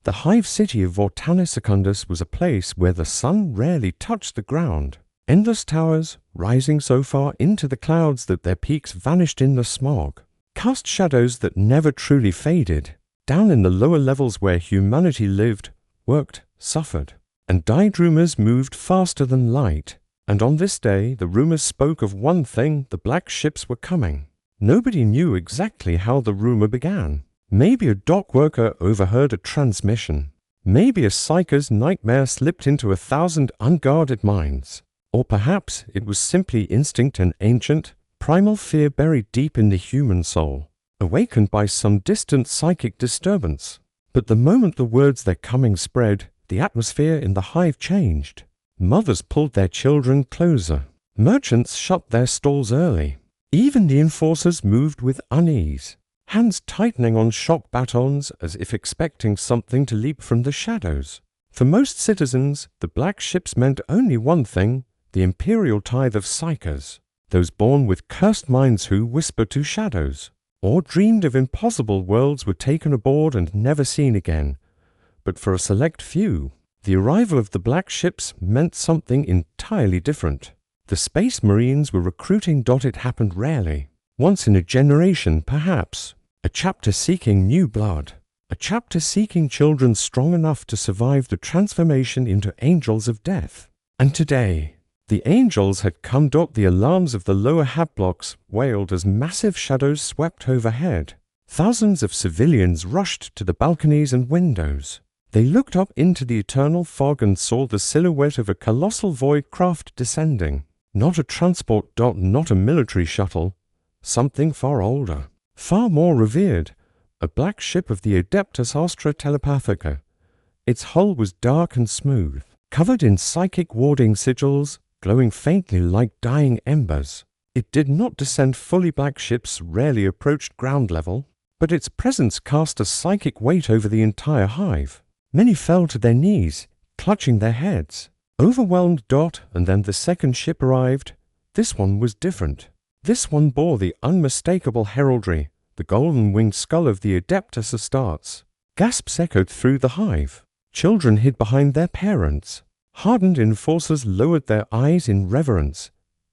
The Hive city of Vortanis Secundus was a place where the sun rarely touched the ground. Endless towers, rising so far into the clouds that their peaks vanished in the smog, cast shadows that never truly faded. Down in the lower levels where humanity lived, worked, suffered, and died, rumors moved faster than light. And on this day, the rumors spoke of one thing: the black ships were coming. Nobody knew exactly how the rumor began. Maybe a dock worker overheard a transmission. Maybe a psyker's nightmare slipped into 1,000 unguarded minds. Or perhaps it was simply instinct and ancient, primal fear buried deep in the human soul, awakened by some distant psychic disturbance. But the moment the words "they're coming" spread, the atmosphere in the Hive changed. Mothers pulled their children closer. Merchants shut their stalls early. Even the enforcers moved with unease, hands tightening on shop batons as if expecting something to leap from the shadows. For most citizens, the black ships meant only one thing: the imperial tithe of psychers, those born with cursed minds who whispered to shadows, or dreamed of impossible worlds were taken aboard and never seen again. But for a select few, the arrival of the black ships meant something entirely different. The Space Marines were recruiting. It happened rarely. Once in a generation, perhaps. A chapter seeking new blood. A chapter seeking children strong enough to survive the transformation into angels of death. And today, the angels had come. The alarms of the lower hab blocks wailed as massive shadows swept overhead. Thousands of civilians rushed to the balconies and windows. They looked up into the eternal fog and saw the silhouette of a colossal void craft descending. Not a transport. Not a military shuttle. Something far older, far more revered. A black ship of the Adeptus Astra Telepathica. Its hull was dark and smooth, covered in psychic warding sigils, glowing faintly like dying embers. It did not descend fully. Black ships rarely approached ground level, but its presence cast a psychic weight over the entire Hive. Many fell to their knees, clutching their heads, overwhelmed. And then the second ship arrived. This one was different. This one bore the unmistakable heraldry, the golden-winged skull of the Adeptus Astartes. Gasps echoed through the Hive. Children hid behind their parents. Hardened enforcers lowered their eyes in reverence.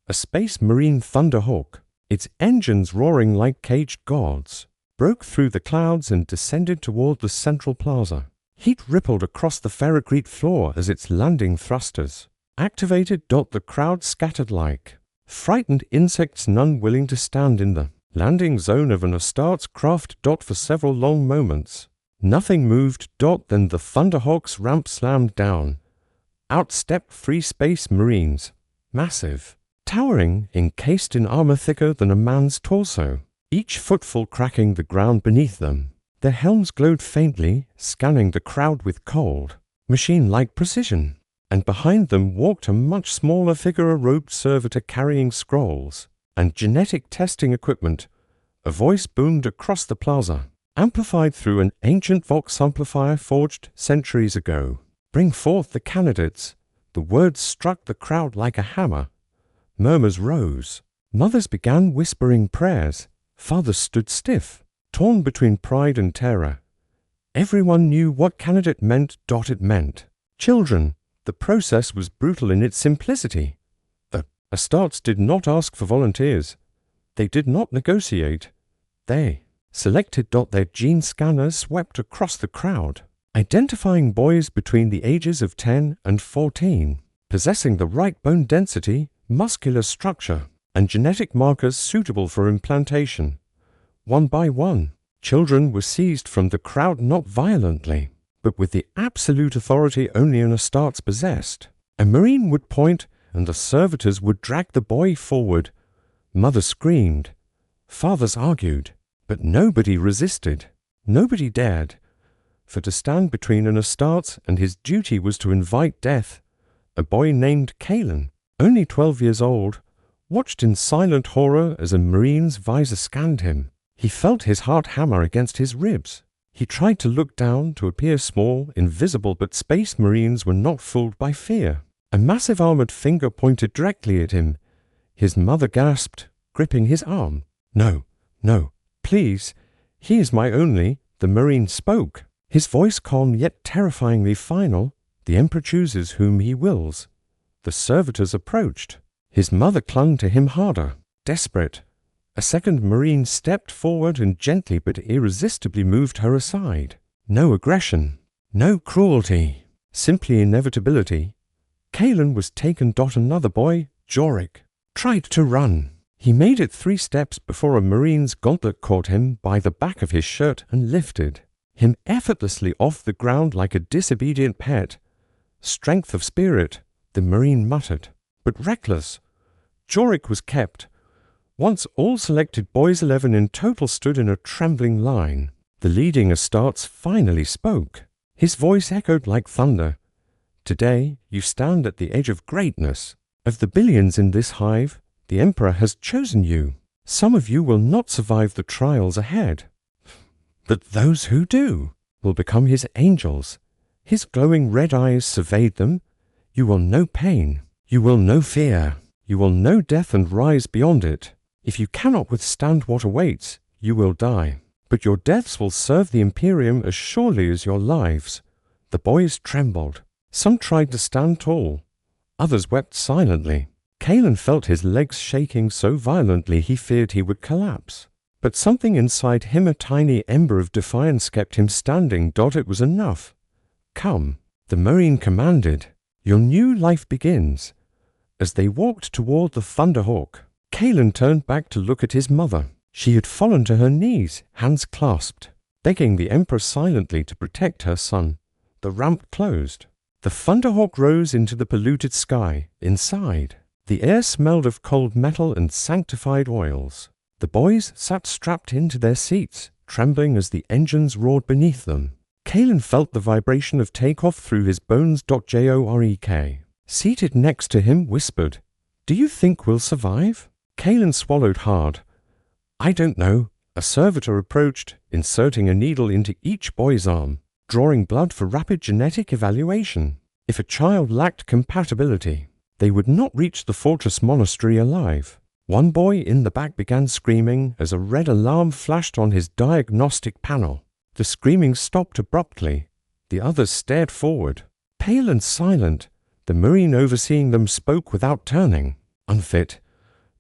A Space Marine Thunderhawk, its engines roaring like caged gods, broke through the clouds and descended toward the central plaza. Heat rippled across the ferrocrete floor as its landing thrusters activated. The crowd scattered like frightened insects, none willing to stand in the landing zone of an Astartes craft. For several long moments, nothing moved. Then the Thunderhawk's ramp slammed down. Out stepped 3 Space Marines, massive, towering, encased in armor thicker than a man's torso, each footfall cracking the ground beneath them. Their helms glowed faintly, scanning the crowd with cold, machine-like precision. And behind them walked a much smaller figure, a robed servitor carrying scrolls and genetic testing equipment. A voice boomed across the plaza, amplified through an ancient Vox amplifier forged centuries ago. "Bring forth the candidates." The words struck the crowd like a hammer. Murmurs rose. Mothers began whispering prayers. Fathers stood stiff, torn between pride and terror. Everyone knew what candidate meant. It meant children. The process was brutal in its simplicity. The Astartes did not ask for volunteers. They did not negotiate. They selected. Their gene scanners swept across the crowd, identifying boys between the ages of 10 and 14, possessing the right bone density, muscular structure, and genetic markers suitable for implantation. One by one, children were seized from the crowd, not violently, but with the absolute authority only an Astartes possessed. A Marine would point, and the Servitors would drag the boy forward. Mothers screamed. Fathers argued. But nobody resisted. Nobody dared. For to stand between an Astartes and his duty was to invite death. A boy named Kalen, only 12 years old, watched in silent horror as a Marine's visor scanned him. He felt his heart hammer against his ribs. He tried to look down, to appear small, invisible, but Space Marines were not fooled by fear. A massive armored finger pointed directly at him. His mother gasped, gripping his arm. "No, no, please. He is my only." The Marine spoke. His voice calm yet terrifyingly final. The Emperor chooses whom he wills. The servitors approached. His mother clung to him harder, desperate. A second Marine stepped forward and gently but irresistibly moved her aside. No aggression, no cruelty, simply inevitability. Kalen was taken. Another boy, Jorik, tried to run. He made it 3 steps before a Marine's gauntlet caught him by the back of his shirt and lifted him effortlessly off the ground like a disobedient pet. Strength of spirit, the Marine muttered, but reckless. Jorik was kept. Once all selected boys 11 in total stood in a trembling line. The leading Astartes finally spoke. His voice echoed like thunder. Today, you stand at the edge of greatness. Of the billions in this hive, the Emperor has chosen you. Some of you will not survive the trials ahead. But those who do will become his angels. His glowing red eyes surveyed them. You will know pain. You will know fear. You will know death and rise beyond it. If you cannot withstand what awaits, you will die. But your deaths will serve the Imperium as surely as your lives. The boys trembled. Some tried to stand tall. Others wept silently. Kalen felt his legs shaking so violently he feared he would collapse. But something inside him, a tiny ember of defiance, kept him standing. It was enough. Come, the Marine commanded. Your new life begins. As they walked toward the Thunderhawk, Kalen turned back to look at his mother. She had fallen to her knees, hands clasped, begging the Emperor silently to protect her son. The ramp closed. The Thunderhawk rose into the polluted sky. Inside, the air smelled of cold metal and sanctified oils. The boys sat strapped into their seats, trembling as the engines roared beneath them. Kalen felt the vibration of takeoff through his bones. Jorek, seated next to him, whispered, "Do you think we'll survive?" Kalen swallowed hard. "I don't know." A servitor approached, inserting a needle into each boy's arm, drawing blood for rapid genetic evaluation. If a child lacked compatibility, they would not reach the fortress monastery alive. One boy in the back began screaming as a red alarm flashed on his diagnostic panel. The screaming stopped abruptly. The others stared forward. Pale and silent, the Marine overseeing them spoke without turning. Unfit.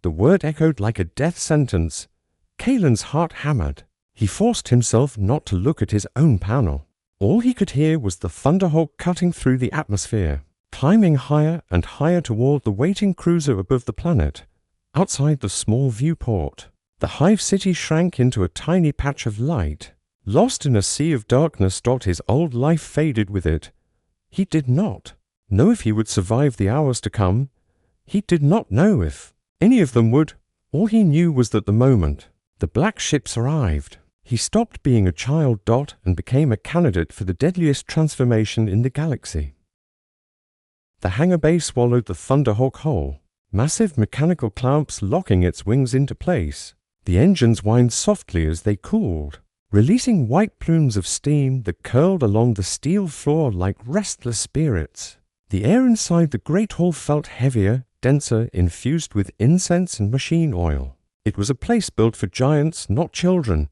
The word echoed like a death sentence. Kalen's heart hammered. He forced himself not to look at his own panel. All he could hear was the Thunderhawk cutting through the atmosphere, climbing higher and higher toward the waiting cruiser above the planet. Outside the small viewport, the Hive city shrank into a tiny patch of light, lost in a sea of darkness. His old life faded with it. He did not know if he would survive the hours to come. He did not know if any of them would. All he knew was that the moment the black ships arrived, he stopped being a child. And became a candidate for the deadliest transformation in the galaxy. The hangar bay swallowed the Thunderhawk whole, massive mechanical clamps locking its wings into place. The engines whined softly as they cooled, releasing white plumes of steam that curled along the steel floor like restless spirits. The air inside the great hall felt heavier, denser, infused with incense and machine oil. It was a place built for giants, not children.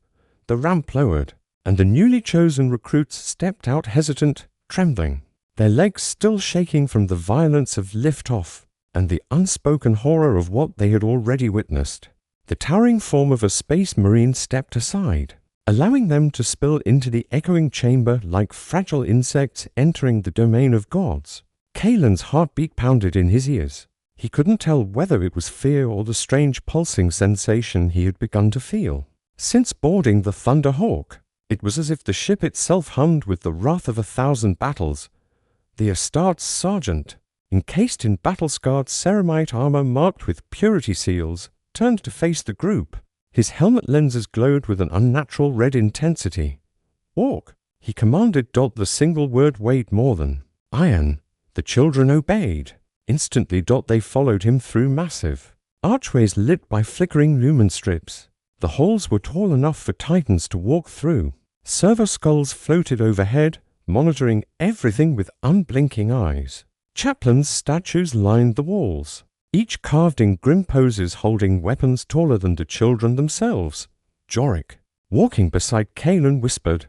The ramp lowered, and the newly chosen recruits stepped out hesitant, trembling, their legs still shaking from the violence of liftoff and the unspoken horror of what they had already witnessed. The towering form of a space marine stepped aside, allowing them to spill into the echoing chamber like fragile insects entering the domain of gods. Kalen's heartbeat pounded in his ears. He couldn't tell whether it was fear or the strange pulsing sensation he had begun to feel. Since boarding the Thunderhawk, it was as if the ship itself hummed with the wrath of 1,000 battles. The Astartes sergeant, encased in battle-scarred ceramite armor marked with purity seals, turned to face the group. His helmet lenses glowed with an unnatural red intensity. "Walk," he commanded. The single word weighed more than iron. The children obeyed. Instantly, they followed him through massive archways lit by flickering lumen strips. The halls were tall enough for titans to walk through. Server skulls floated overhead, monitoring everything with unblinking eyes. Chaplains' statues lined the walls, each carved in grim poses holding weapons taller than the children themselves. Jorik, walking beside Kalen, whispered,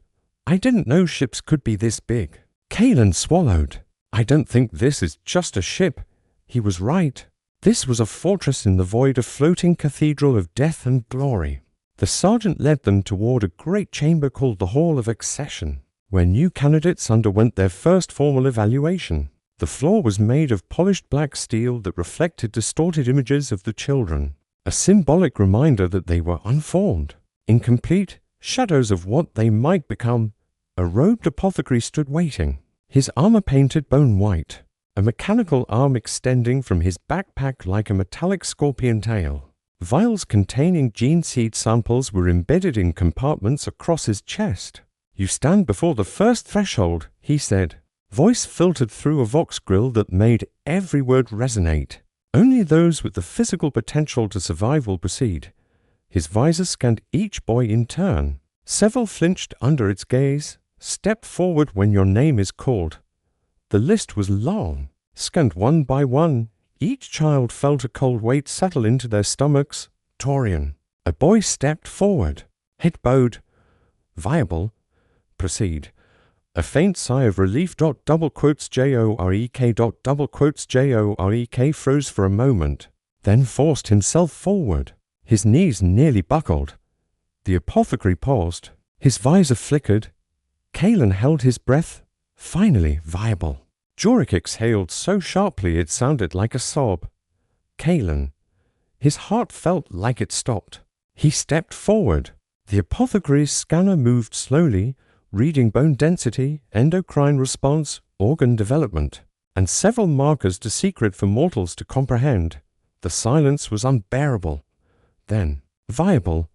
I didn't know ships could be this big. Kalen swallowed. I don't think this is just a ship. He was right. This was a fortress in the void, a floating cathedral of death and glory. The sergeant led them toward a great chamber called the Hall of Accession, where new candidates underwent their first formal evaluation. The floor was made of polished black steel that reflected distorted images of the children, a symbolic reminder that they were unformed, incomplete, shadows of what they might become. A robed apothecary stood waiting, his armor painted bone white, a mechanical arm extending from his backpack like a metallic scorpion tail. Vials containing gene seed samples were embedded in compartments across his chest. "You stand before the first threshold," he said. Voice filtered through a Vox grill that made every word resonate. "Only those with the physical potential to survive will proceed." His visor scanned each boy in turn. Several flinched under its gaze. "Step forward when your name is called." The list was long. Scanned one by one, each child felt a cold weight settle into their stomachs. Torian. A boy stepped forward. Head bowed. "Viable. Proceed." A faint sigh of relief. "Jorek. Jorek froze for a moment, then forced himself forward. His knees nearly buckled. The apothecary paused. His visor flickered. Kalen held his breath. Finally, viable. Jorek exhaled so sharply it sounded like a sob. Kalen. His heart felt like it stopped. He stepped forward. The apothecary's scanner moved slowly, reading bone density, endocrine response, organ development, and several markers too secret for mortals to comprehend. The silence was unbearable. Then, viable.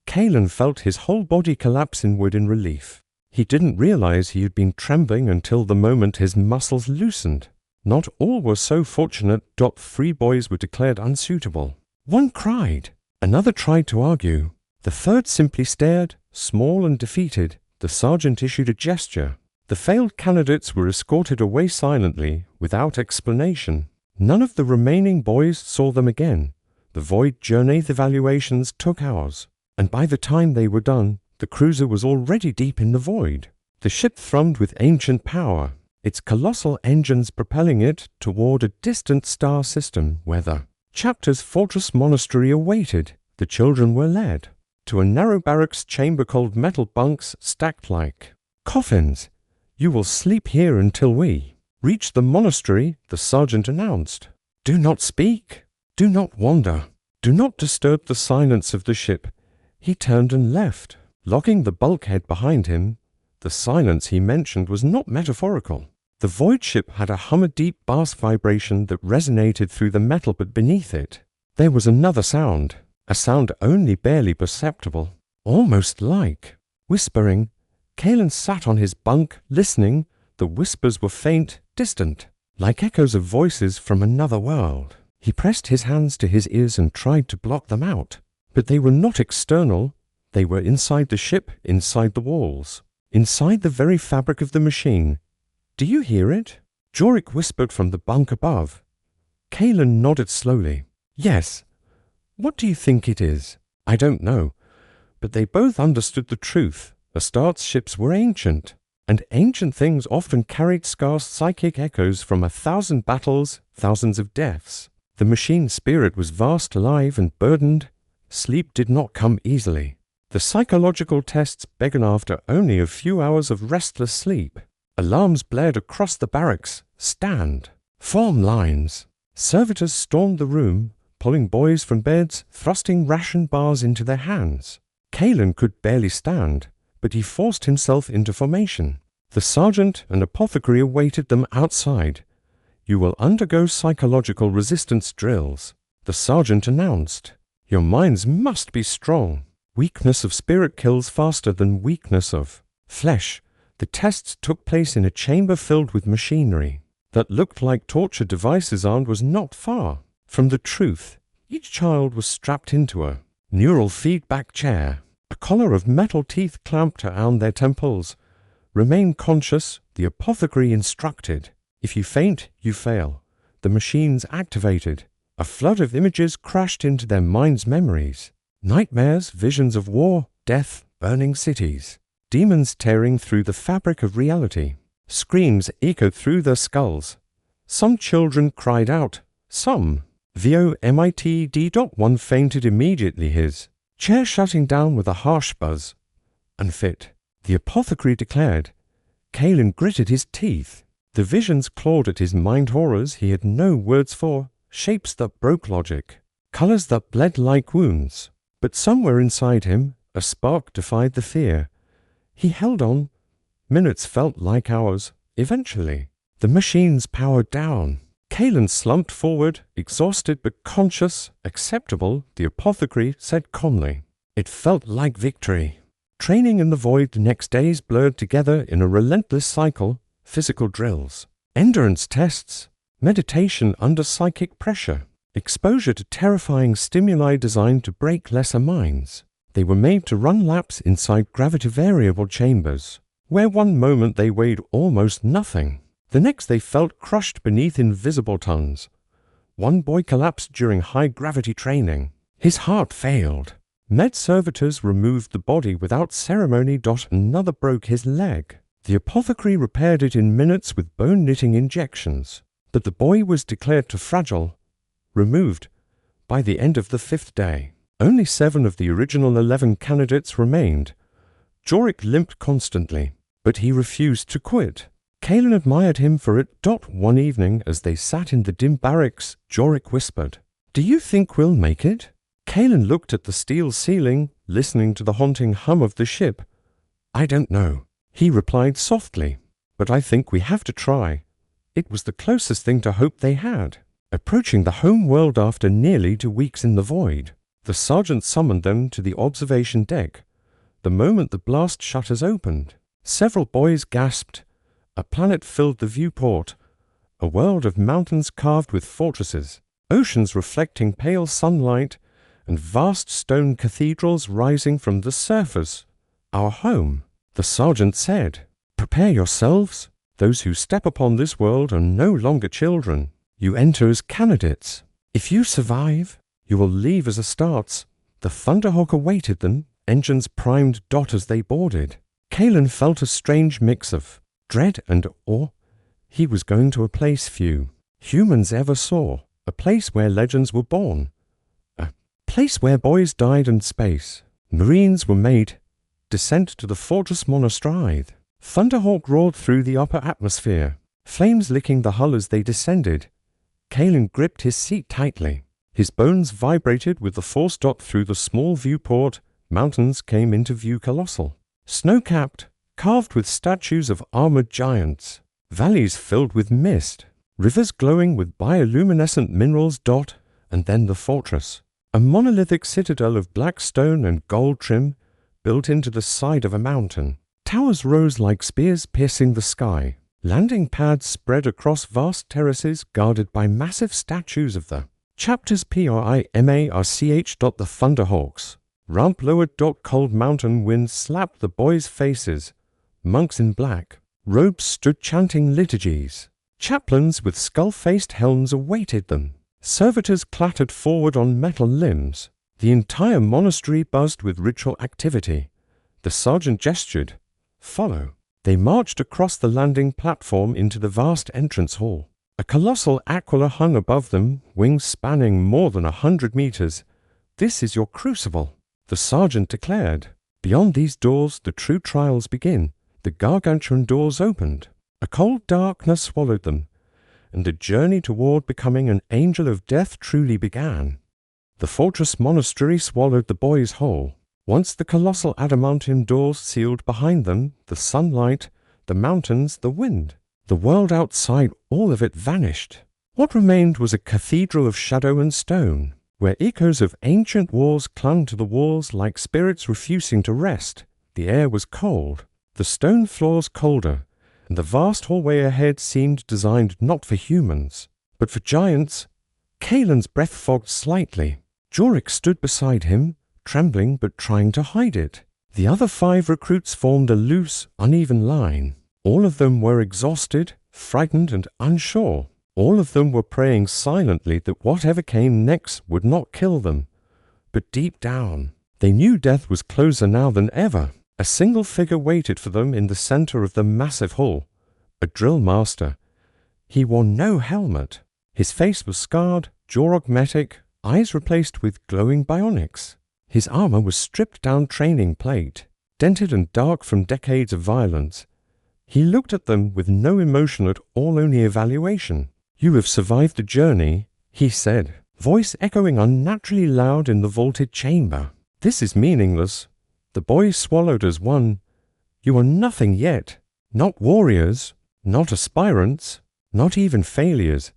Kalen felt his whole body collapse inward in relief. He didn't realize he had been trembling until the moment his muscles loosened. Not all were so fortunate. 3 boys were declared unsuitable. One cried. Another tried to argue. The third simply stared, small and defeated. The sergeant issued a gesture. The failed candidates were escorted away silently, without explanation. None of the remaining boys saw them again. The void journey evaluations took hours, and by the time they were done, the cruiser was already deep in the void. The ship thrummed with ancient power, its colossal engines propelling it toward a distant star system where the chapter's fortress monastery awaited. The children were led to a narrow barracks chamber called metal bunks stacked like coffins. "You will sleep here until we reach the monastery," the sergeant announced. "Do not speak. Do not wander. Do not disturb the silence of the ship." He turned and left, locking the bulkhead behind him. The silence he mentioned was not metaphorical. The void ship had a hum, a deep bass vibration that resonated through the metal, but beneath it, there was another sound, a sound only barely perceptible, almost like whispering. Kalen sat on his bunk, listening. The whispers were faint, distant, like echoes of voices from another world. He pressed his hands to his ears and tried to block them out, but they were not external. They were inside the ship, inside the walls, inside the very fabric of the machine. "Do you hear it?" Jorek whispered from the bunk above. Kalen nodded slowly. "Yes." "What do you think it is?" "I don't know." But they both understood the truth. Astartes ships were ancient, and ancient things often carried scarce psychic echoes from 1,000 battles, thousands of deaths. The machine spirit was vast, alive, and burdened. Sleep did not come easily. The psychological tests began after only a few hours of restless sleep. Alarms blared across the barracks. "Stand! Form lines!" Servitors stormed the room, pulling boys from beds, thrusting ration bars into their hands. Kalen could barely stand, but he forced himself into formation. The sergeant and apothecary awaited them outside. "You will undergo psychological resistance drills," the sergeant announced. "Your minds must be strong. Weakness of spirit kills faster than weakness of flesh." The tests took place in a chamber filled with machinery that looked like torture devices and was not far from the truth. Each child was strapped into a neural feedback chair, a collar of metal teeth clamped around their temples. "Remain conscious," the apothecary instructed. "If you faint, you fail." The machines activated. A flood of images crashed into their minds' memories. Nightmares, visions of war, death, burning cities. demons tearing through the fabric of reality. Screams echoed through their skulls. Some children cried out. Some. VOMITD.1 fainted immediately, his chair shutting down with a harsh buzz. Unfit, the apothecary declared. Kalen gritted his teeth. The visions clawed at his mind, horrors he had no words for, shapes that broke logic, colors that bled like wounds. But somewhere inside him, a spark defied the fear. He held on. Minutes felt like hours. Eventually, the machines powered down. Kalen slumped forward, exhausted but conscious. Acceptable, the apothecary said calmly. It felt like victory. Training in the void, the next days blurred together in a relentless cycle. Physical drills, endurance tests, meditation under psychic pressure, exposure to terrifying stimuli designed to break lesser minds. They were made to run laps inside gravity-variable chambers, where one moment they weighed almost nothing. The next they felt crushed beneath invisible tons. One boy collapsed during high-gravity training. His heart failed. Servitors removed the body without ceremony. Another broke his leg. The apothecary repaired it in minutes with bone-knitting injections. But the boy was declared too fragile, removed, by the end of the 5th day. Only 7 of the original 11 candidates remained. Jorik limped constantly, but he refused to quit. Kalen admired him for it. One evening, as they sat in the dim barracks, Jorik whispered, "Do you think we'll make it?" Kalen looked at the steel ceiling, listening to the haunting hum of the ship. "I don't know," he replied softly, "but I think we have to try." It was the closest thing to hope they had. Approaching the home world after nearly 2 weeks in the void, the sergeant summoned them to the observation deck. The moment the blast shutters opened, several boys gasped. A planet filled the viewport, a world of mountains carved with fortresses, oceans reflecting pale sunlight, and vast stone cathedrals rising from the surface. "Our home," the sergeant said. "Prepare yourselves. Those who step upon this world are no longer children. You enter as candidates. If you survive, you will leave as Astartes." The Thunderhawk awaited them, engines primed. As they boarded, Kalen felt a strange mix of dread and awe. He was going to a place few humans ever saw, a place where legends were born, a place where boys died and space, marines were made, descent to the fortress monastride. Thunderhawk roared through the upper atmosphere, flames licking the hull as they descended. Kalen gripped his seat tightly. His bones vibrated with the force. Through the small viewport, mountains came into view, colossal, snow-capped, carved with statues of armored giants, valleys filled with mist, rivers glowing with bioluminescent minerals. And then the fortress, a monolithic citadel of black stone and gold trim, built into the side of a mountain. Towers rose like spears piercing the sky. Landing pads spread across vast terraces guarded by massive statues of the chapters PRIMARCH. The Thunderhawks. Ramp lowered. Cold mountain winds slapped the boys' faces. Monks in black robes stood chanting liturgies. Chaplains with skull-faced helms awaited them. Servitors clattered forward on metal limbs. The entire monastery buzzed with ritual activity. The sergeant gestured. "Follow." They marched across the landing platform into the vast entrance hall. A colossal aquila hung above them, wings spanning more than 100 meters. "This is your crucible," the sergeant declared. "Beyond these doors, the true trials begin." The gargantuan doors opened. A cold darkness swallowed them, and the journey toward becoming an angel of death truly began. The fortress monastery swallowed the boys whole. Once the colossal adamantium doors sealed behind them, the sunlight, the mountains, the wind, the world outside, all of it vanished. What remained was a cathedral of shadow and stone, where echoes of ancient wars clung to the walls like spirits refusing to rest. The air was cold, the stone floors colder, and the vast hallway ahead seemed designed not for humans, but for giants. Kalen's breath fogged slightly. Jorik stood beside him, trembling but trying to hide it. The other 5 recruits formed a loose, uneven line. All of them were exhausted, frightened, and unsure. All of them were praying silently that whatever came next would not kill them. But deep down, they knew death was closer now than ever. A single figure waited for them in the center of the massive hall, a drill master. He wore no helmet. His face was scarred, jaw augmetic, eyes replaced with glowing bionics. His armor was stripped-down training plate, dented and dark from decades of violence. He looked at them with no emotion at all, only evaluation. "You have survived the journey," he said, voice echoing unnaturally loud in the vaulted chamber. "This is meaningless. The boys swallowed as one. You are nothing yet. Not warriors, not aspirants, not even failures."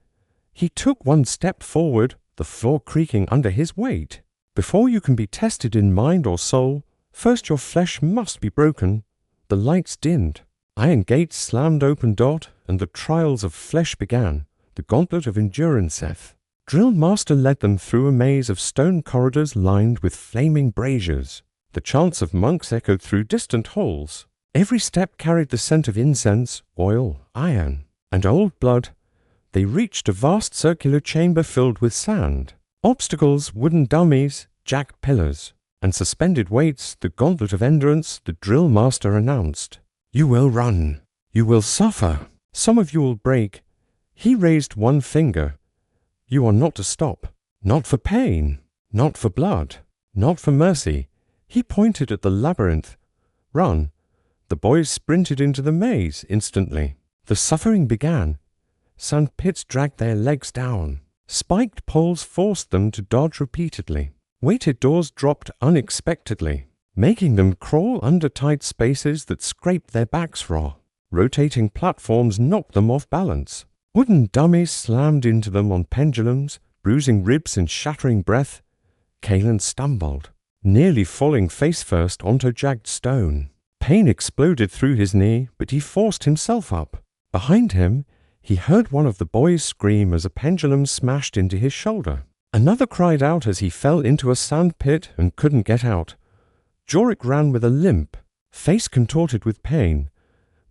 He took one step forward, the floor creaking under his weight. "Before you can be tested in mind or soul, first your flesh must be broken." The lights dimmed. Iron gates slammed open, and the trials of flesh began, the gauntlet of endurance. Drill Master led them through a maze of stone corridors lined with flaming braziers. The chants of monks echoed through distant halls. Every step carried the scent of incense, oil, iron, and old blood. They reached a vast circular chamber filled with sand, obstacles, wooden dummies, jack pillars, and suspended weights, the gauntlet of endurance. The drill master announced, "You will run. You will suffer. Some of you will break." He raised one finger. "You are not to stop. Not for pain. Not for blood. Not for mercy." He pointed at the labyrinth. "Run." The boys sprinted into the maze instantly. The suffering began. Sand pits dragged their legs down. Spiked poles forced them to dodge repeatedly. Weighted doors dropped unexpectedly, making them crawl under tight spaces that scraped their backs raw. Rotating platforms knocked them off balance. Wooden dummies slammed into them on pendulums, bruising ribs and shattering breath. Kalen stumbled, nearly falling face first onto jagged stone. Pain exploded through his knee, but he forced himself up. Behind him, he heard one of the boys scream as a pendulum smashed into his shoulder. Another cried out as he fell into a sand pit and couldn't get out. Jorik ran with a limp, face contorted with pain,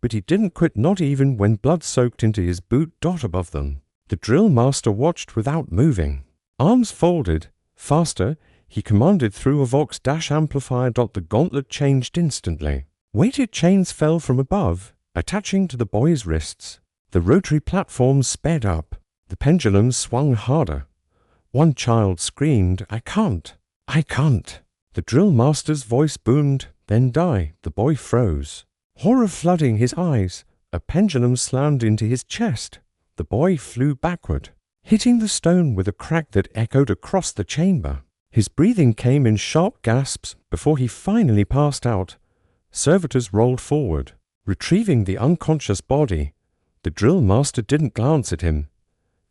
but he didn't quit, not even when blood soaked into his boot above them. The drill master watched without moving. Arms folded, faster, he commanded through a Vox amplifier. The gauntlet changed instantly. Weighted chains fell from above, attaching to the boys' wrists. The rotary platforms sped up. The pendulums swung harder. One child screamed, "I can't! I can't!" The drill master's voice boomed, then died. The boy froze, horror flooding his eyes. A pendulum slammed into his chest. The boy flew backward, hitting the stone with a crack that echoed across the chamber. His breathing came in sharp gasps before he finally passed out. Servitors rolled forward, retrieving the unconscious body. The drill master didn't glance at him.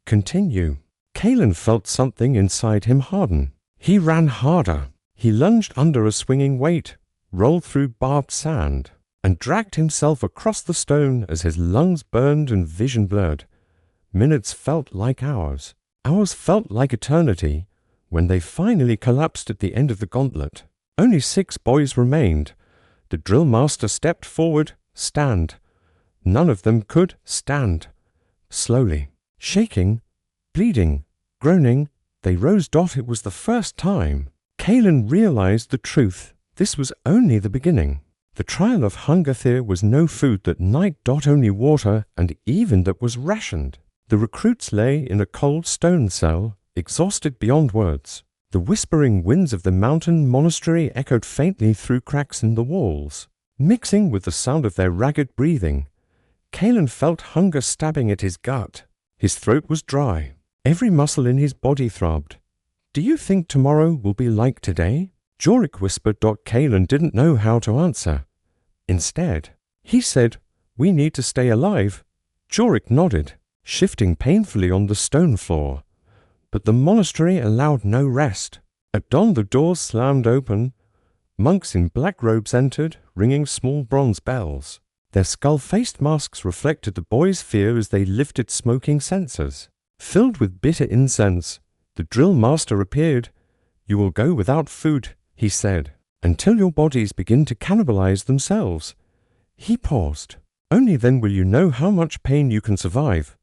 "Continue." Kalen felt something inside him harden. He ran harder. He lunged under a swinging weight, rolled through barbed sand, and dragged himself across the stone as his lungs burned and vision blurred. Minutes felt like hours. Hours felt like eternity when they finally collapsed at the end of the gauntlet. Only 6 boys remained. The drill master stepped forward. "Stand." None of them could stand. Slowly, shaking, bleeding, groaning, they rose. It was the first time Kalen realized the truth. This was only the beginning. The trial of hunger there was no food that night. Only water, and even that was rationed. The recruits lay in a cold stone cell, exhausted beyond words. The whispering winds of the mountain monastery echoed faintly through cracks in the walls, mixing with the sound of their ragged breathing. Kalen felt hunger stabbing at his gut. His throat was dry. Every muscle in his body throbbed. "Do you think tomorrow will be like today?" Jorik whispered. Kalen didn't know how to answer. Instead, he said, "We need to stay alive." Jorik nodded, shifting painfully on the stone floor. But the monastery allowed no rest. At dawn the doors slammed open. Monks in black robes entered, ringing small bronze bells. Their skull-faced masks reflected the boys' fear as they lifted smoking censers. Filled with bitter incense, the drill master appeared. "You will go without food," he said, "until your bodies begin to cannibalize themselves." He paused. "Only then will you know how much pain you can survive."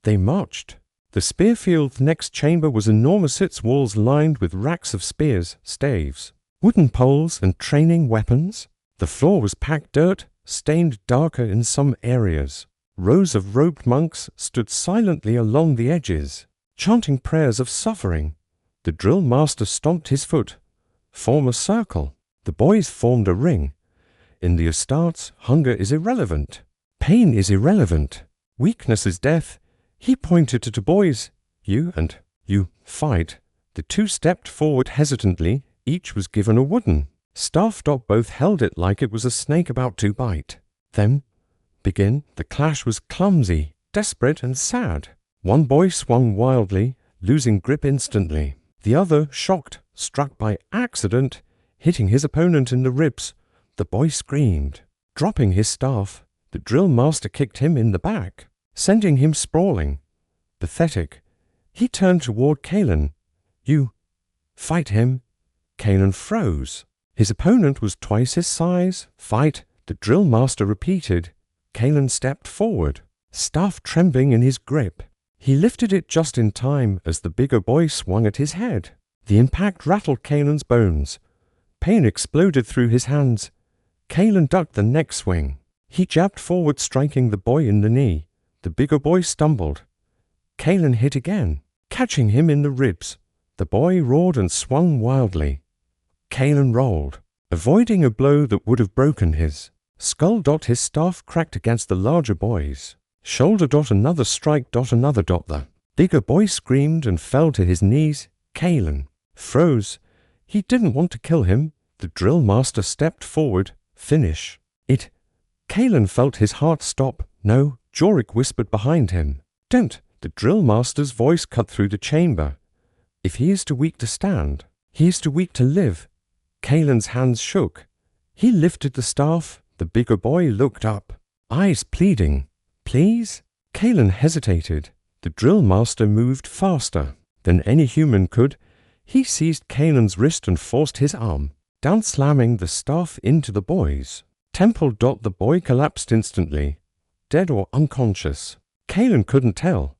They marched. The spear-field's next chamber was enormous, its walls lined with racks of spears, staves, wooden poles, and training weapons. The floor was packed dirt, stained darker in some areas. Rows of robed monks stood silently along the edges, chanting prayers of suffering. The drill master stomped his foot. Form a circle. The boys formed a ring. In the Astartes, hunger is irrelevant. Pain is irrelevant. Weakness is death. He pointed to the boys. You and you fight. The two stepped forward hesitantly. Each was given a wooden staff. Both held it like it was a snake about to bite. Then begin. The clash was clumsy, desperate, and sad. One boy swung wildly, losing grip instantly. The other, shocked, struck by accident, hitting his opponent in the ribs. The boy screamed. Dropping his staff, the drill master kicked him in the back, sending him sprawling. Pathetic. He turned toward Kalen. You fight him. Kalen froze. His opponent was twice his size. Fight, the drill master repeated. Kalen stepped forward, staff trembling in his grip. He lifted it just in time as the bigger boy swung at his head. The impact rattled Kalen's bones. Pain exploded through his hands. Kalen ducked the next swing. He jabbed forward, striking the boy in the knee. The bigger boy stumbled. Kalen hit again, catching him in the ribs. The boy roared and swung wildly. Kalen rolled, avoiding a blow that would have broken his skull. His staff cracked against the larger boy's shoulder. Another strike. Another. The bigger boy screamed and fell to his knees. Kalen froze. He didn't want to kill him. The drill master stepped forward. Finish it. Kalen felt his heart stop. No, Jorik whispered behind him. Don't. The drill master's voice cut through the chamber. If he is too weak to stand, he is too weak to live. Kalen's hands shook. He lifted the staff. The bigger boy looked up, eyes pleading. Please? Kalen hesitated. The drill master moved faster than any human could. He seized Kalen's wrist and forced his arm down, slamming the staff into the boy's temple. The boy collapsed instantly, dead or unconscious. Kalen couldn't tell.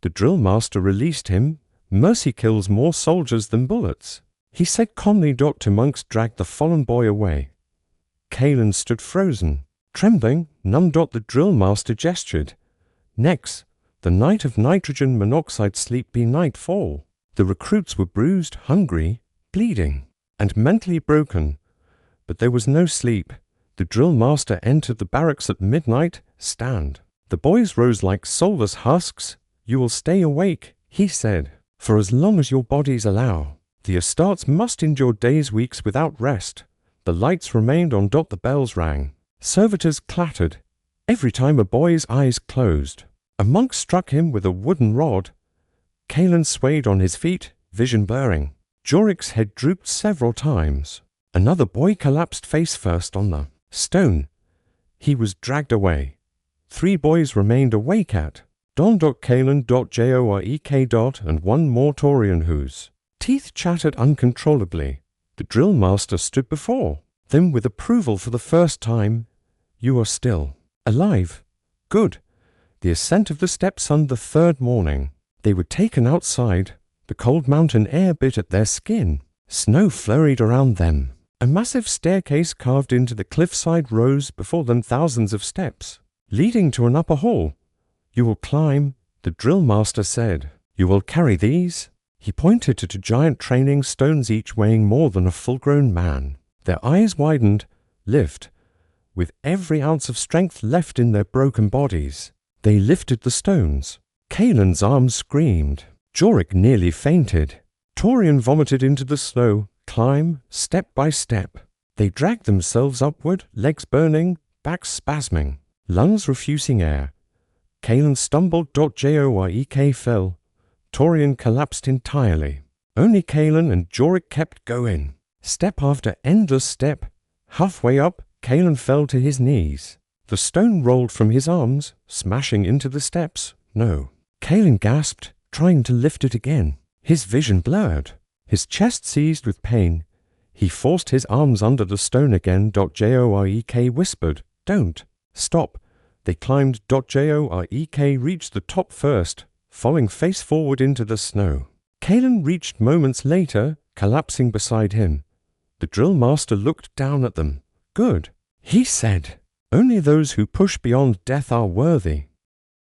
The drill master released him. Mercy kills more soldiers than bullets, he said calmly. To monks dragged the fallen boy away. Kalen stood frozen, trembling, numb. The drill master gestured. Next, the night of nitrogen monoxide sleep be nightfall. The recruits were bruised, hungry, bleeding, and mentally broken. But there was no sleep. The drill master entered the barracks at midnight. Stand. The boys rose like soulless husks. You will stay awake, he said, for as long as your bodies allow. The Astartes must endure days, weeks without rest. The lights remained on. The bells rang. Servitors clattered every time a boy's eyes closed. A monk struck him with a wooden rod. Kalen swayed on his feet, vision blurring. Jorik's head drooped several times. Another boy collapsed face first on the stone. He was dragged away. 3 boys remained awake at dawn. Kalen. Jorek. And one more Taurian whose teeth chattered uncontrollably. The drill master stood before them with approval for the first time. You are still alive. Good. The ascent of the steps on the 3rd morning. They were taken outside. The cold mountain air bit at their skin. Snow flurried around them. A massive staircase carved into the cliffside rose before them, thousands of steps, leading to an upper hall. You will climb, the drill master said. You will carry these. He pointed to 2 giant training stones, each weighing more than a full-grown man. Their eyes widened, lived, with every ounce of strength left in their broken bodies. They lifted the stones. Kalen's arms screamed. Jorik nearly fainted. Taurian vomited into the snow. Climb, step by step. They dragged themselves upward, legs burning, backs spasming, lungs refusing air. Kalen stumbled. Jorik fell. Taurian collapsed entirely. Only Kalen and Jorik kept going. Step after endless step. Halfway up, Kalen fell to his knees. The stone rolled from his arms, smashing into the steps. No. Kalen gasped, trying to lift it again. His vision blurred. His chest seized with pain. He forced his arms under the stone again. Jorik whispered, Don't. Stop. They climbed. Jorik reached the top first, falling face forward into the snow. Kalen reached moments later, collapsing beside him. The drill master looked down at them. Good. He said, "Only those who push beyond death are worthy."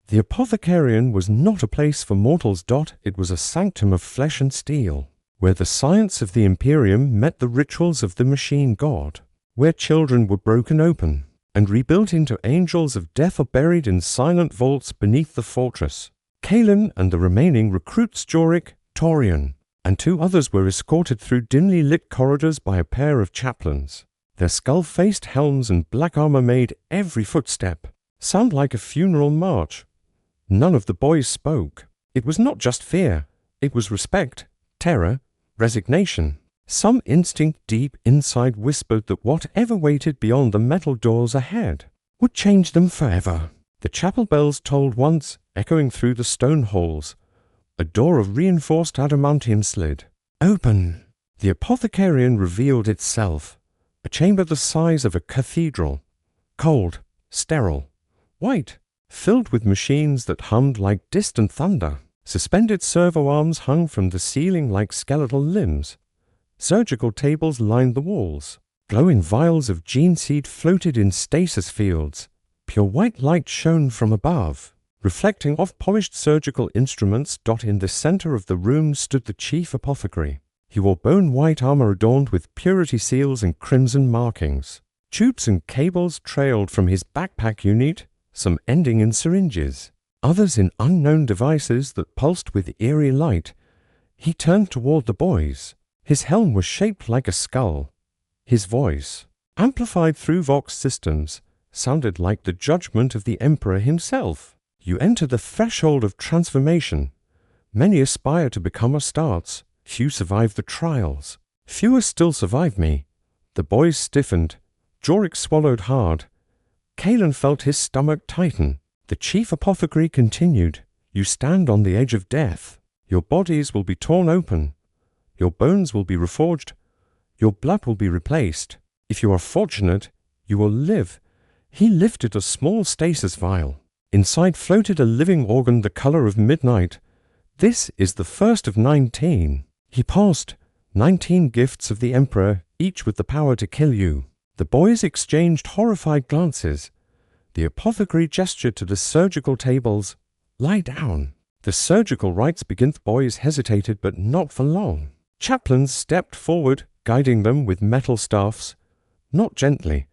The Apothecarium was not a place for mortals. It was a sanctum of flesh and steel, where the science of the Imperium met the rituals of the machine god, where children were broken open and rebuilt into angels of death or buried in silent vaults beneath the fortress. Kalen and the remaining recruits Jorik, Torian, and 2 others were escorted through dimly lit corridors by a pair of chaplains. Their skull-faced helms and black armor made every footstep sound like a funeral march. None of the boys spoke. It was not just fear. It was respect, terror, resignation. Some instinct deep inside whispered that whatever waited beyond the metal doors ahead would change them forever. The chapel bells tolled once, echoing through the stone halls. A door of reinforced adamantium slid open. The Apothecarium revealed itself, a chamber the size of a cathedral, cold, sterile, white, filled with machines that hummed like distant thunder. Suspended servo arms hung from the ceiling like skeletal limbs. Surgical tables lined the walls. Glowing vials of gene seed floated in stasis fields. Pure white light shone from above, reflecting off polished surgical instruments. In the center of the room stood the chief apothecary. He wore bone-white armor adorned with purity seals and crimson markings. Tubes and cables trailed from his backpack unit, some ending in syringes, others in unknown devices that pulsed with eerie light. He turned toward the boys. His helm was shaped like a skull. His voice, amplified through Vox systems, sounded like the judgment of the Emperor himself. "You enter the threshold of transformation. Many aspire to become Astartes. Few survive the trials. Fewer still survive me." The boys stiffened. Jorik swallowed hard. Kalen felt his stomach tighten. The chief apothecary continued, "You stand on the edge of death. Your bodies will be torn open. Your bones will be reforged. Your blood will be replaced. If you are fortunate, you will live." He lifted a small stasis vial. Inside floated a living organ the color of midnight. "This is the first of 19. He paused. 19 gifts of the Emperor, each with the power to kill you." The boys exchanged horrified glances. The apothecary gestured to the surgical tables. "Lie down." The surgical rites began. The boys hesitated, but not for long. Chaplains stepped forward, guiding them with metal staffs. Not gently,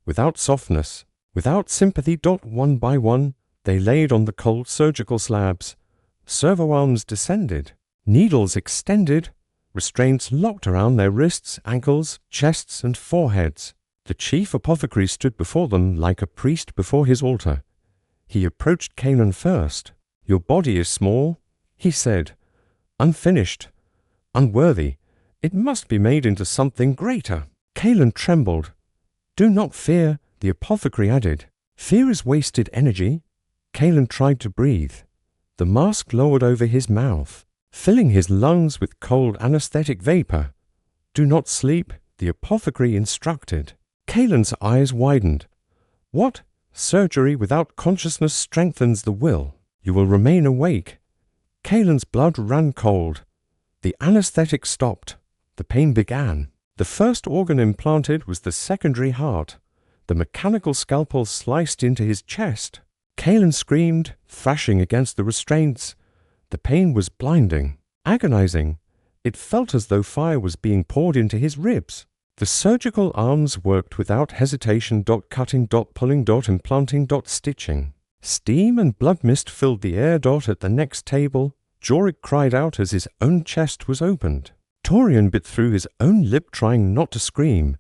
without softness, without sympathy. One by one, they laid on the cold surgical slabs. Servo arms descended. Needles extended. Restraints locked around their wrists, ankles, chests, and foreheads. The chief apothecary stood before them like a priest before his altar. He approached Kalen first. "Your body is small," he said. "Unfinished. Unworthy. It must be made into something greater." Kalen trembled. "Do not fear," the apothecary added. "Fear is wasted energy." Kalen tried to breathe. The mask lowered over his mouth, filling his lungs with cold anesthetic vapor. "Do not sleep," the apothecary instructed. Kalen's eyes widened. "What? Surgery without consciousness strengthens the will. You will remain awake." Kalen's blood ran cold. The anesthetic stopped. The pain began. The first organ implanted was the secondary heart. The mechanical scalpel sliced into his chest. Kalen screamed, thrashing against the restraints. The pain was blinding, agonizing. It felt as though fire was being poured into his ribs. The surgical arms worked without hesitation. Cutting, pulling, implanting, stitching. Steam and blood mist filled the air. At the next table, Jorik cried out as his own chest was opened. Torian bit through his own lip, trying not to scream.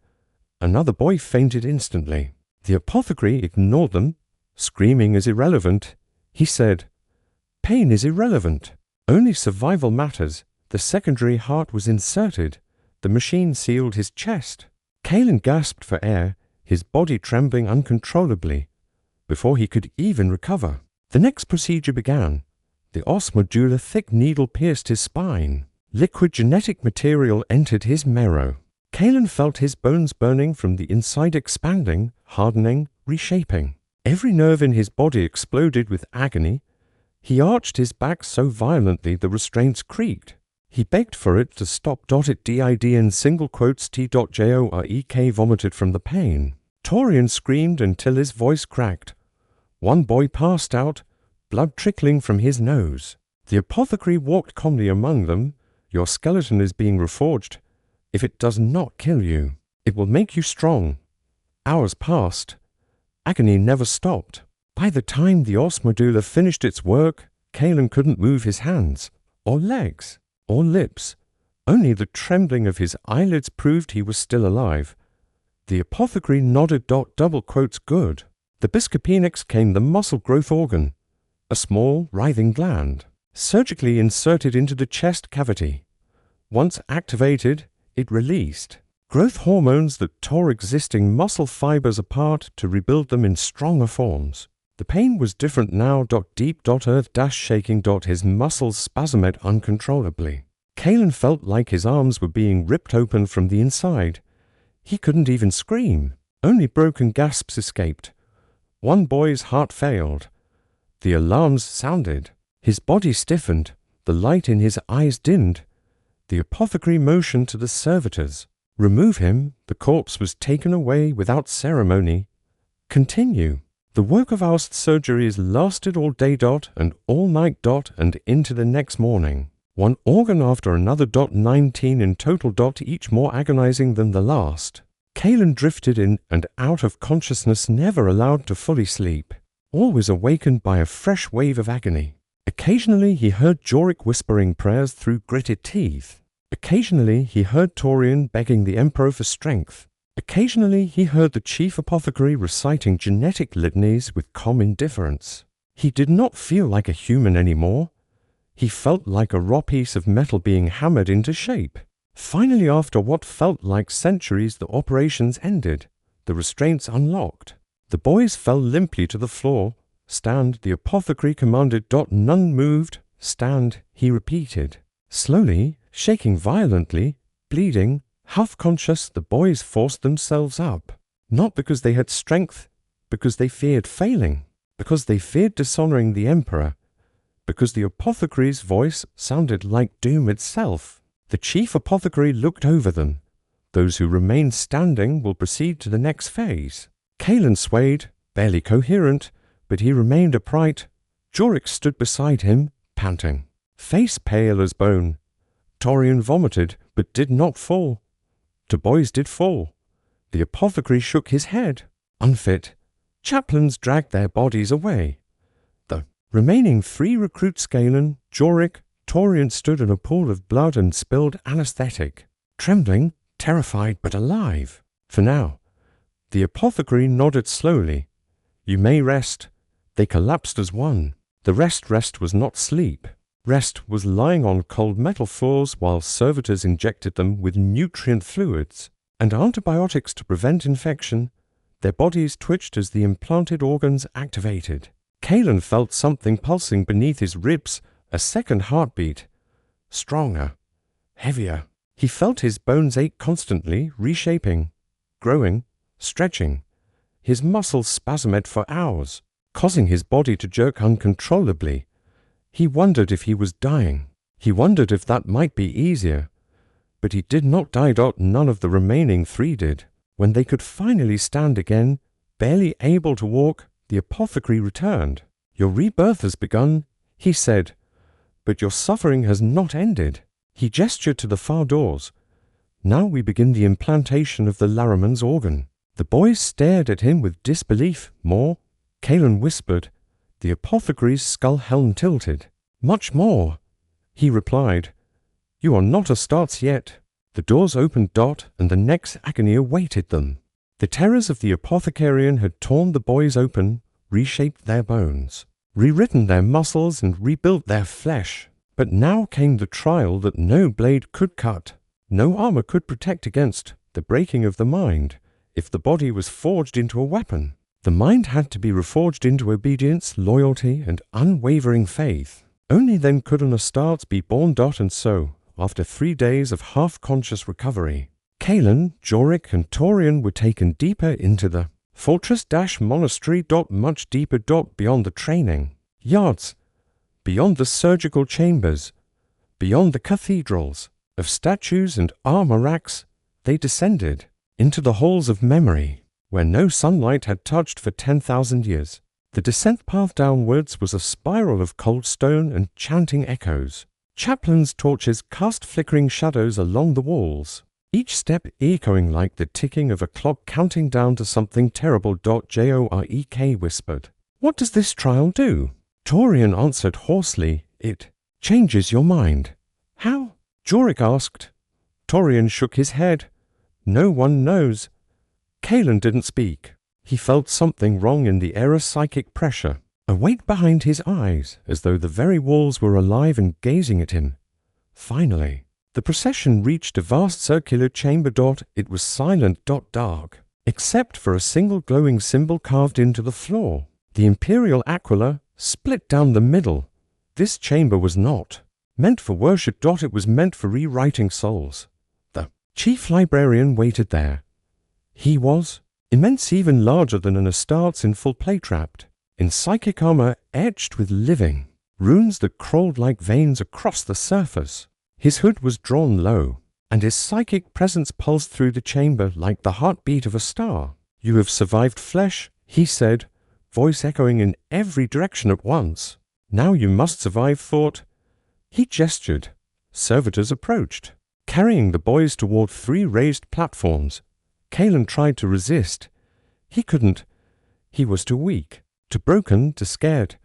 Another boy fainted instantly. The apothecary ignored them. Screaming is irrelevant, he said. Pain is irrelevant. Only survival matters. The secondary heart was inserted. The machine sealed his chest. Kalen gasped for air, his body trembling uncontrollably, before he could even recover. The next procedure began. The os modular thick needle pierced his spine. Liquid genetic material entered his marrow. Kalen felt his bones burning from the inside, expanding, hardening, reshaping. Every nerve in his body exploded with agony. He arched his back so violently the restraints creaked. He begged for it to stop. It did in single quotes. T.JOREK vomited from the pain. Torian screamed until his voice cracked. One boy passed out, blood trickling from his nose. The apothecary walked calmly among them. Your skeleton is being reforged. If it does not kill you, it will make you strong. Hours passed. Agony never stopped. By the time the os modula finished its work, Kalen couldn't move his hands, or legs, or lips. Only the trembling of his eyelids proved he was still alive. The apothecary nodded. Double quotes good. The biscopenix came the muscle growth organ, a small, writhing gland, surgically inserted into the chest cavity. Once activated, it released growth hormones that tore existing muscle fibers apart to rebuild them in stronger forms. The pain was different now. Deep earth shaking. His muscles spasmed uncontrollably. Kalen felt like his arms were being ripped open from the inside. He couldn't even scream. Only broken gasps escaped. One boy's heart failed. The alarms sounded. His body stiffened. The light in his eyes dimmed. The apothecary motioned to the servitors. Remove him. The corpse was taken away without ceremony. Continue. The work of our surgeries lasted all day. And all night. And into the next morning. One organ after another. 19 in total. Each more agonizing than the last. Kalen drifted in and out of consciousness, never allowed to fully sleep. Always awakened by a fresh wave of agony. Occasionally he heard Jorik whispering prayers through gritted teeth. Occasionally he heard Torian begging the Emperor for strength. Occasionally he heard the chief apothecary reciting genetic litanies with calm indifference. He did not feel like a human anymore. He felt like a raw piece of metal being hammered into shape. Finally, after what felt like centuries, the operations ended. The restraints unlocked. The boys fell limply to the floor. Stand, the apothecary commanded. None moved. Stand, he repeated. Slowly, shaking violently, bleeding, half-conscious, the boys forced themselves up. Not because they had strength, because they feared failing, because they feared dishonoring the Emperor, because the apothecary's voice sounded like doom itself. The chief apothecary looked over them. Those who remain standing will proceed to the next phase. Kalen swayed, barely coherent, but he remained upright. Jorik stood beside him, panting, face pale as bone. Torian vomited, but did not fall. The boys did fall. The apothecary shook his head, unfit. Chaplains dragged their bodies away. The remaining 3 recruits, Kalen, Jorik, Torian, stood in a pool of blood and spilled anesthetic, trembling, terrified but alive. For now. The apothecary nodded slowly. You may rest. They collapsed as one. The rest was not sleep. Rest was lying on cold metal floors while servitors injected them with nutrient fluids and antibiotics to prevent infection. Their bodies twitched as the implanted organs activated. Kalen felt something pulsing beneath his ribs, a second heartbeat. Stronger, heavier. He felt his bones ache constantly, reshaping, growing, stretching. His muscles spasmed for hours, causing his body to jerk uncontrollably. He wondered if he was dying. He wondered if that might be easier. But he did not die. None of the remaining 3 did. When they could finally stand again, barely able to walk, the apothecary returned. Your rebirth has begun, he said. But your suffering has not ended. He gestured to the far doors. Now we begin the implantation of the Laraman's organ. The boys stared at him with disbelief. More? Kalen whispered. The apothecary's skull helm tilted. Much more, he replied. You are not Astartes yet. The doors opened. And the next agony awaited them. The terrors of the apothecarian had torn the boys open, reshaped their bones, rewritten their muscles and rebuilt their flesh. But now came the trial that no blade could cut, no armor could protect against, the breaking of the mind. If the body was forged into a weapon, the mind had to be reforged into obedience, loyalty, and unwavering faith. Only then could an Astartes be born. And so, after 3 days of half-conscious recovery, Kalen, Jorik, and Torian were taken deeper into the fortress-monastery. Much deeper. Beyond the training yards, beyond the surgical chambers, beyond the cathedrals of statues and armor racks, they descended into the halls of memory. where no sunlight had touched for 10,000 years. The descent path downwards was a spiral of cold stone and chanting echoes. Chaplains' torches cast flickering shadows along the walls, each step echoing like the ticking of a clock counting down to something terrible. Jorek whispered. "What does this trial do?" Torian answered hoarsely, "It changes your mind." "How?" Jorek asked. Torian shook his head. "No one knows." Kalen didn't speak. He felt something wrong in the air's psychic pressure, a weight behind his eyes, as though the very walls were alive and gazing at him. Finally, the procession reached a vast circular chamber. It was silent. Dark, except for a single glowing symbol carved into the floor. The Imperial Aquila split down the middle. This chamber was not meant for worship. It was meant for rewriting souls. The chief librarian waited there. He was immense, even larger than an Astartes in full plate, wrapped in psychic armor etched with living runes that crawled like veins across the surface. His hood was drawn low, and his psychic presence pulsed through the chamber like the heartbeat of a star. "You have survived flesh," he said, voice echoing in every direction at once. "Now you must survive thought." He gestured. Servitors approached, carrying the boys toward 3 raised platforms. Kalen tried to resist. He couldn't. He was too weak, too broken, too scared.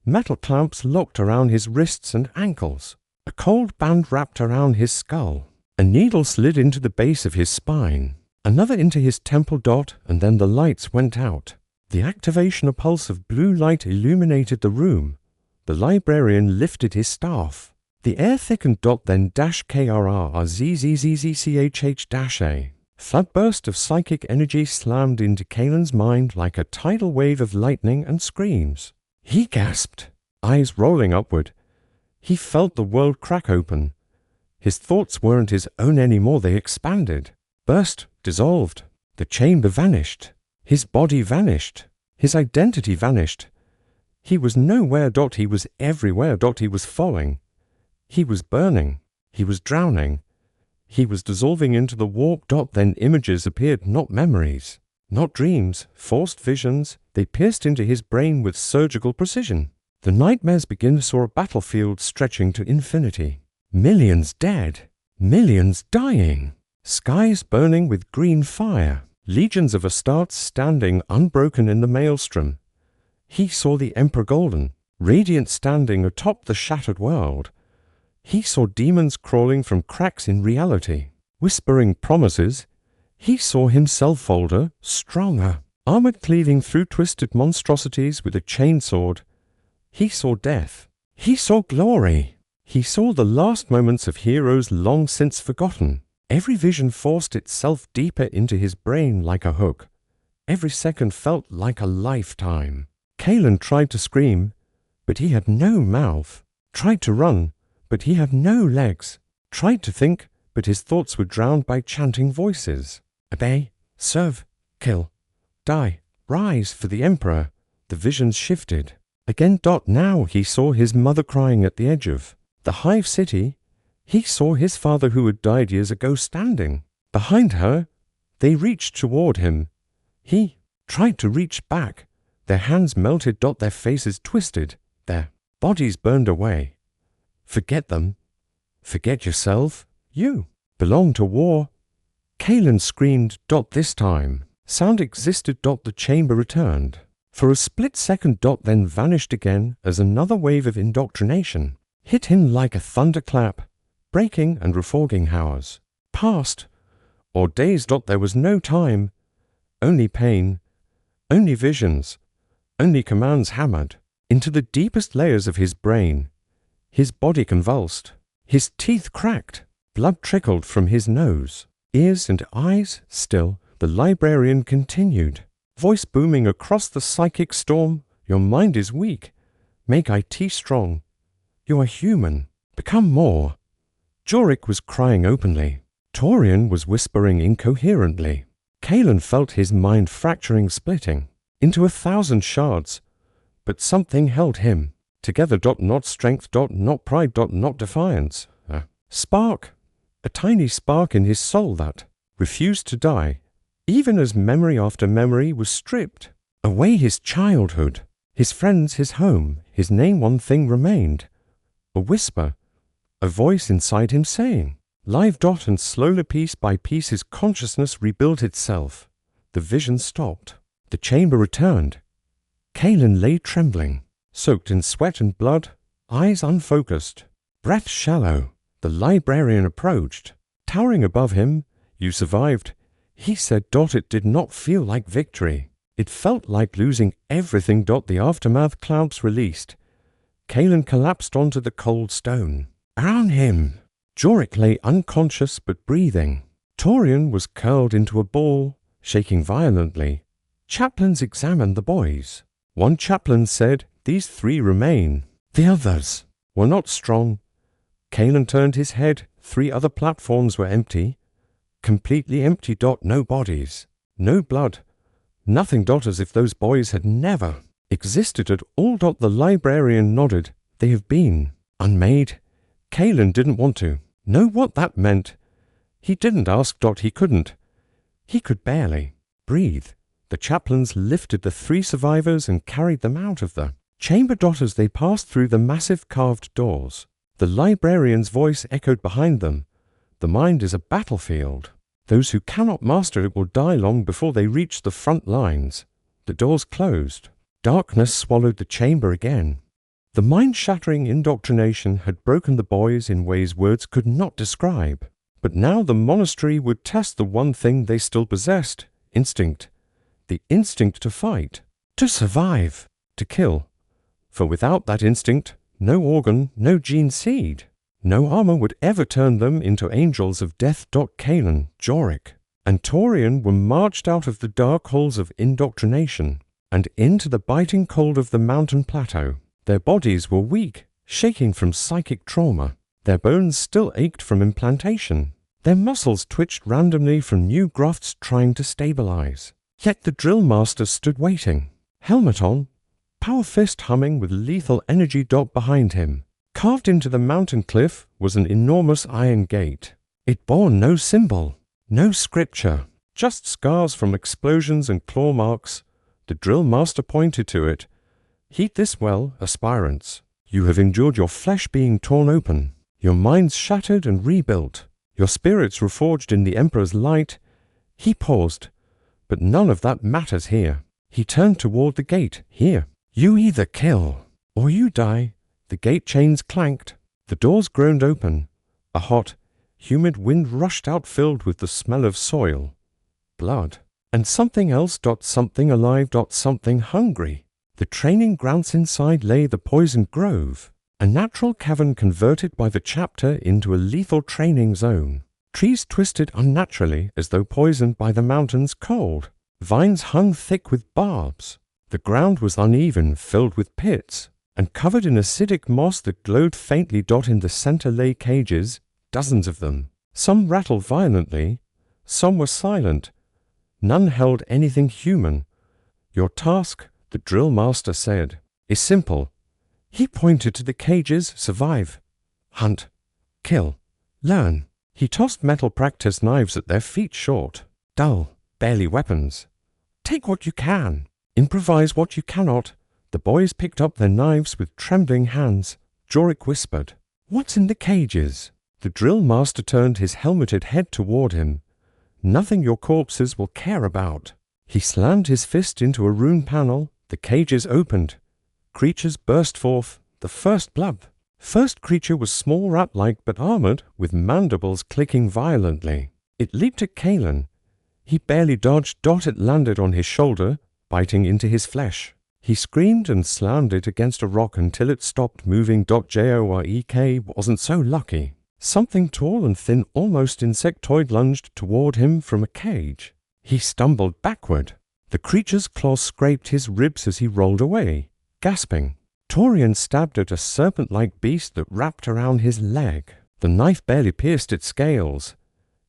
Metal clamps locked around his wrists and ankles. A cold band wrapped around his skull. A needle slid into the base of his spine. Another into his temple. And then the lights went out. The activation, a pulse of blue light illuminated the room. The librarian lifted his staff. The air thickened. Then KRRZZZZCHH-A. Floodburst of psychic energy slammed into Kalen's mind like a tidal wave of lightning and screams. He gasped, eyes rolling upward. He felt the world crack open. His thoughts weren't his own anymore. They expanded, burst, dissolved. The chamber vanished. His body vanished. His identity vanished. He was nowhere. He was everywhere. He was falling. He was burning. He was drowning. He was dissolving into the warp. Then images appeared, not memories, not dreams, forced visions. They pierced into his brain with surgical precision. The nightmares saw a battlefield stretching to infinity. Millions dead, millions dying, skies burning with green fire, legions of Astartes standing unbroken in the maelstrom. He saw the Emperor Golden, radiant, standing atop the shattered world. He saw demons crawling from cracks in reality, whispering promises. He saw himself older, stronger, armored, cleaving through twisted monstrosities with a chainsword. He saw death. He saw glory. He saw the last moments of heroes long since forgotten. Every vision forced itself deeper into his brain like a hook. Every second felt like a lifetime. Kalen tried to scream, but he had no mouth. Tried to run, but he had no legs. Tried to think, but his thoughts were drowned by chanting voices. Obey, serve, kill, die, rise for the Emperor. The visions shifted. Again. Now he saw his mother crying at the edge of the Hive city. He saw his father who had died years ago standing behind her. They reached toward him. He tried to reach back. Their hands melted. Their faces twisted. Their bodies burned away. Forget them. Forget yourself. You belong to war. Kalen screamed. This time, sound existed. The chamber returned. For a split second. Then vanished again as another wave of indoctrination hit him like a thunderclap, breaking and reforging hours passed, or days. There was no time, only pain, only visions, only commands hammered into the deepest layers of his brain. His body convulsed, his teeth cracked, blood trickled from his nose, ears and eyes. Still, the librarian continued, voice booming across the psychic storm. Your mind is weak. Make IT strong. You are human. Become more. Jorek was crying openly. Torian was whispering incoherently. Kalen felt his mind fracturing, splitting into 1,000 shards. But something held him together. Not strength. Not pride. Not defiance. A spark. A tiny spark in his soul that refused to die. even as memory after memory was stripped. Away his childhood, his friends, his home, his name, one thing remained. A whisper, a voice inside him saying, live. And slowly, piece by piece, his consciousness rebuilt itself. The vision stopped. The chamber returned. Kaelin lay trembling, soaked in sweat and blood, eyes unfocused, breath shallow. The librarian approached. Towering above him, you survived, he said. It did not feel like victory. It felt like losing everything. The aftermath clouds released. Kaelin collapsed onto the cold stone. Around him, Jorik lay unconscious but breathing. Torian was curled into a ball, shaking violently. Chaplains examined the boys. One chaplain said, these 3 remain. The others were not strong. Kaelin turned his head. 3 other platforms were empty. Completely empty. No bodies, no blood, nothing. As if those boys had never existed at all. The librarian nodded. They have been unmade. Kaelin didn't want to know what that meant. He didn't ask. He couldn't. He could barely breathe. The chaplains lifted the 3 survivors and carried them out of the chamber. As they passed through the massive carved doors, the librarian's voice echoed behind them. The mind is a battlefield. Those who cannot master it will die long before they reach the front lines. The doors closed. Darkness swallowed the chamber again. The mind-shattering indoctrination had broken the boys in ways words could not describe. But now the monastery would test the one thing they still possessed: instinct. The instinct to fight, to survive, to kill. For without that instinct, no organ, no gene seed, no armor would ever turn them into angels of death. Kaelin, Jorik, and Torian were marched out of the dark halls of indoctrination and into the biting cold of the mountain plateau. Their bodies were weak, shaking from psychic trauma. Their bones still ached from implantation. Their muscles twitched randomly from new grafts trying to stabilize. Yet the drill master stood waiting, helmet on, power fist humming with lethal energy. Behind him, carved into the mountain cliff, was an enormous iron gate. It bore no symbol, no scripture, just scars from explosions and claw marks. The drill master pointed to it. Heed this well, aspirants. You have endured your flesh being torn open, your minds shattered and rebuilt, your spirits reforged in the Emperor's light. He paused, but none of that matters here. He turned toward the gate. Here, you either kill or you die. The gate chains clanked. The doors groaned open. A hot, humid wind rushed out, filled with the smell of soil, blood, and something else. Something alive. Something hungry. The training grounds inside lay the poisoned grove, a natural cavern converted by the chapter into a lethal training zone. Trees twisted unnaturally as though poisoned by the mountain's cold. Vines hung thick with barbs. The ground was uneven, filled with pits, and covered in acidic moss that glowed faintly. In the center lay cages, dozens of them. Some rattled violently, some were silent. None held anything human. Your task, the drill master said, is simple. He pointed to the cages. Survive, hunt, kill, learn. He tossed metal practice knives at their feet, short, dull, barely weapons. Take what you can, improvise what you cannot. The boys picked up their knives with trembling hands. Jorik whispered, "What's in the cages?" The drill master turned his helmeted head toward him. "Nothing your corpses will care about." He slammed his fist into a rune panel. The cages opened. Creatures burst forth. The first creature was small, rat-like, but armored, with mandibles clicking violently. It leaped at Kaelin. He barely dodged. It landed on his shoulder, biting into his flesh. He screamed and slammed it against a rock until it stopped moving. Jorik wasn't so lucky. Something tall and thin, almost insectoid, lunged toward him from a cage. He stumbled backward. The creature's claws scraped his ribs as he rolled away, gasping. Torian stabbed at a serpent-like beast that wrapped around his leg. The knife barely pierced its scales.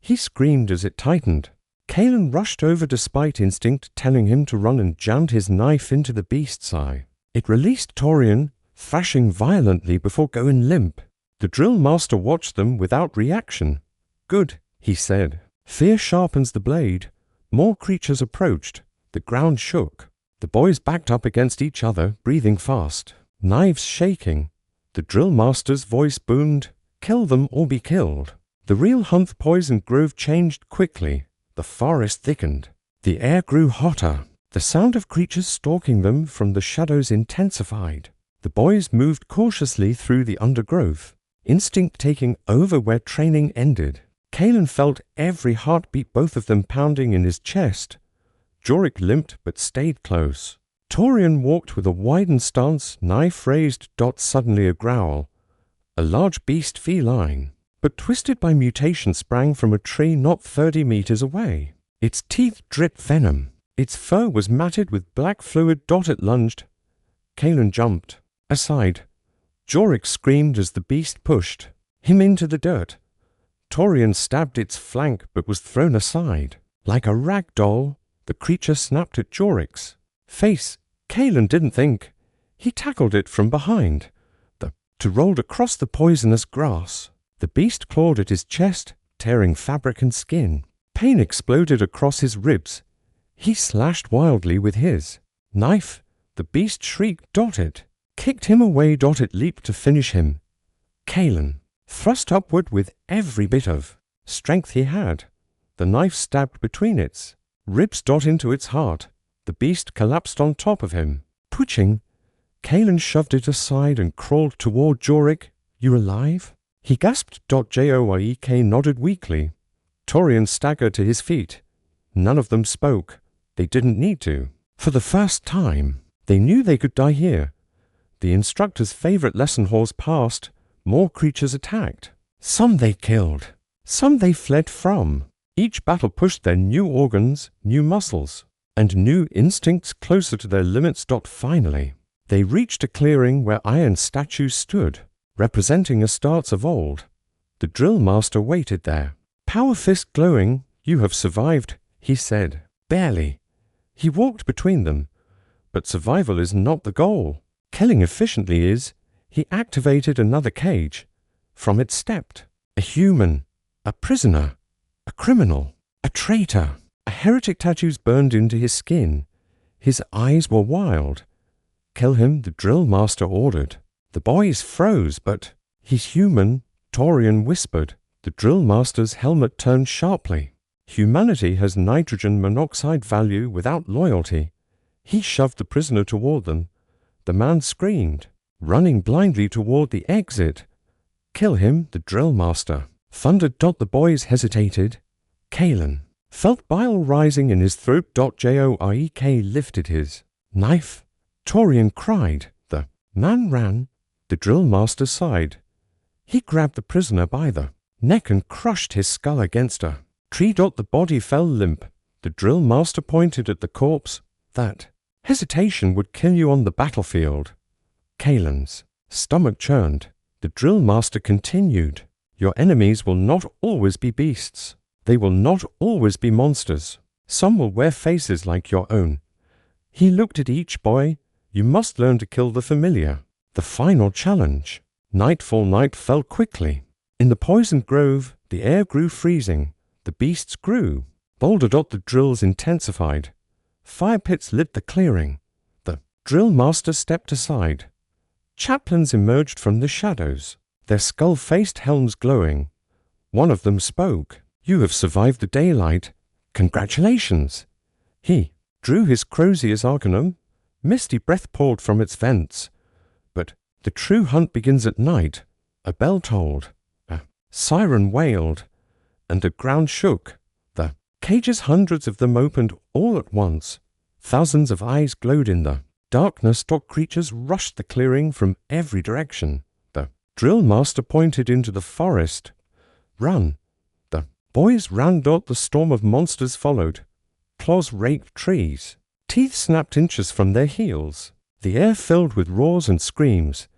He screamed as it tightened. Kaelin rushed over despite instinct telling him to run, and jammed his knife into the beast's eye. It released Torian, thrashing violently before going limp. The drill master watched them without reaction. "Good," he said. "Fear sharpens the blade, More creatures approached. The ground shook. The boys backed up against each other, breathing fast, knives shaking. The drill master's voice boomed, "Kill them or be killed." The real hunt poisoned grove changed quickly. The forest thickened. The air grew hotter. The sound of creatures stalking them from the shadows intensified. The boys moved cautiously through the undergrowth, instinct taking over where training ended. Kalen felt every heartbeat, both of them pounding in his chest. Jorik limped but stayed close. Torian walked with a widened stance, knife raised. Suddenly a growl. A large beast feline, but twisted by mutation, sprang from a tree not 30 meters away. Its teeth dripped venom. Its fur was matted with black fluid. It lunged. Kalen jumped. Aside. Jorik screamed as the beast pushed him into the dirt. Torian stabbed its flank but was thrown aside. Like a rag doll, the creature snapped at Jorik's face. Kalen didn't think. He tackled it from behind. To rolled across the poisonous grass. The beast clawed at his chest, tearing fabric and skin. Pain exploded across his ribs. He slashed wildly with his knife. The beast shrieked. It kicked him away. It leaped to finish him. Kalen thrust upward with every bit of strength he had. The knife stabbed between its ribs. Into its heart. The beast collapsed on top of him, twitching. Kalen shoved it aside and crawled toward Jorik. "You alive?" He gasped. Jorik nodded weakly. Torian staggered to his feet. None of them spoke. They didn't need to. For the first time, they knew they could die here. The instructor's favorite lesson halls passed. More creatures attacked. Some they killed. Some they fled from. Each battle pushed their new organs, new muscles, and new instincts closer to their limits. Finally, they reached a clearing where iron statues stood, representing Astartes of old. The drill master waited there, power fist glowing. "You have survived," he said. "Barely." He walked between them. But survival is not the goal. Killing efficiently is. He activated another cage. From it stepped a human, a prisoner, a criminal, a traitor. A heretic tattoos burned into his skin. His eyes were wild. "Kill him," the drill master ordered. The boys froze, but "He's human," Torian whispered. The drill master's helmet turned sharply. "Humanity has nitrogen monoxide value without loyalty." He shoved the prisoner toward them. The man screamed, running blindly toward the exit. "Kill him," the drill master thundered. The boys hesitated. Kalen felt bile rising in his throat. Jorik lifted his knife. Torian cried. The man ran. The drill master sighed. He grabbed the prisoner by the neck and crushed his skull against a tree. The body fell limp. The drill master pointed at the corpse. "That hesitation would kill you on the battlefield." Kalen's stomach churned. The drill master continued. "Your enemies will not always be beasts. They will not always be monsters. Some will wear faces like your own." He looked at each boy. "You must learn to kill the familiar." The final challenge. Night fell quickly. In the poisoned grove, the air grew freezing. The beasts grew bolder. The drills intensified. Fire pits lit the clearing. The drill master stepped aside. Chaplains emerged from the shadows, their skull-faced helms glowing. One of them spoke. "You have survived the daylight. Congratulations." He drew his Crozius Arcanum. Misty breath poured from its vents. But the true hunt begins at night. A bell tolled. A siren wailed. And the ground shook. The cages, hundreds of them, opened all at once. Thousands of eyes glowed in the darkness. Creatures rushed the clearing from every direction. The drill master pointed into the forest. "Run." The boys ran. The storm of monsters followed. Claws raked trees. Teeth snapped inches from their heels. The air filled with roars and screams.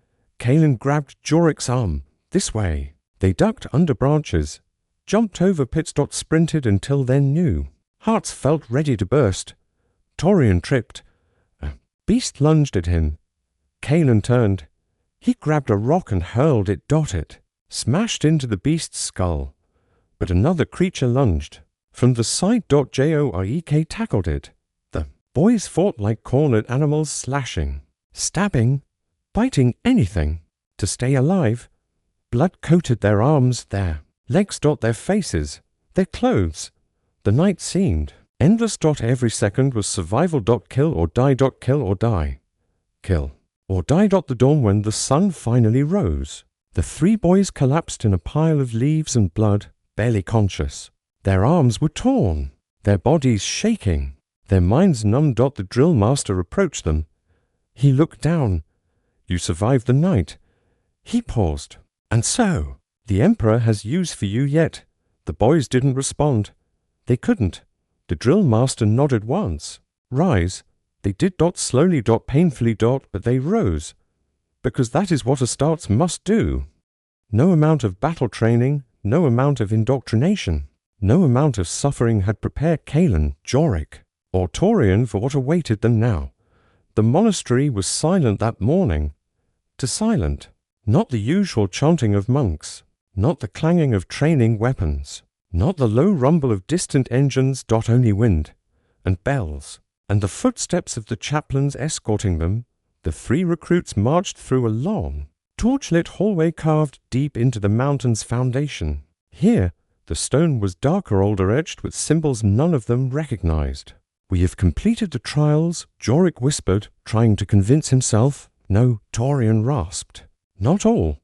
Kalen grabbed Jorik's arm. "This way." They ducked under branches, jumped over pits. Sprinted until then knew. Hearts felt ready to burst. Torian tripped. A beast lunged at him. Kalen turned. He grabbed a rock and hurled it. It smashed into the beast's skull. But another creature lunged. From the side, Jorek tackled it. The boys fought like cornered animals, slashing, stabbing, biting anything to stay alive. Blood coated their arms, their legs, their faces, their clothes. The night seemed endless. Every second was survival. Kill or die. Kill or die. Kill or die. The dawn, when the sun finally rose, the three boys collapsed in a pile of leaves and blood, barely conscious. Their arms were torn, their bodies shaking, their minds numbed. The drill master approached them. He looked down. You survived the night. He paused. And so, the Emperor has use for you yet. The boys didn't respond. They couldn't. The drill master nodded once. Rise. They did. Slowly. Painfully. But they rose. Because that is what Astartes must do. No amount of battle training, no amount of indoctrination, no amount of suffering had prepared Kaelin, Jorek, or Torian for what awaited them now. The monastery was silent that morning. Silent. Not the usual chanting of monks, not the clanging of training weapons, not the low rumble of distant engines. Only wind and bells, and the footsteps of the chaplains escorting them. The three recruits marched through a long, torchlit hallway carved deep into the mountain's foundation. Here, the stone was darker, older, etched with symbols none of them recognized. We have completed the trials, Jorek whispered, trying to convince himself. No, Torian rasped. Not all.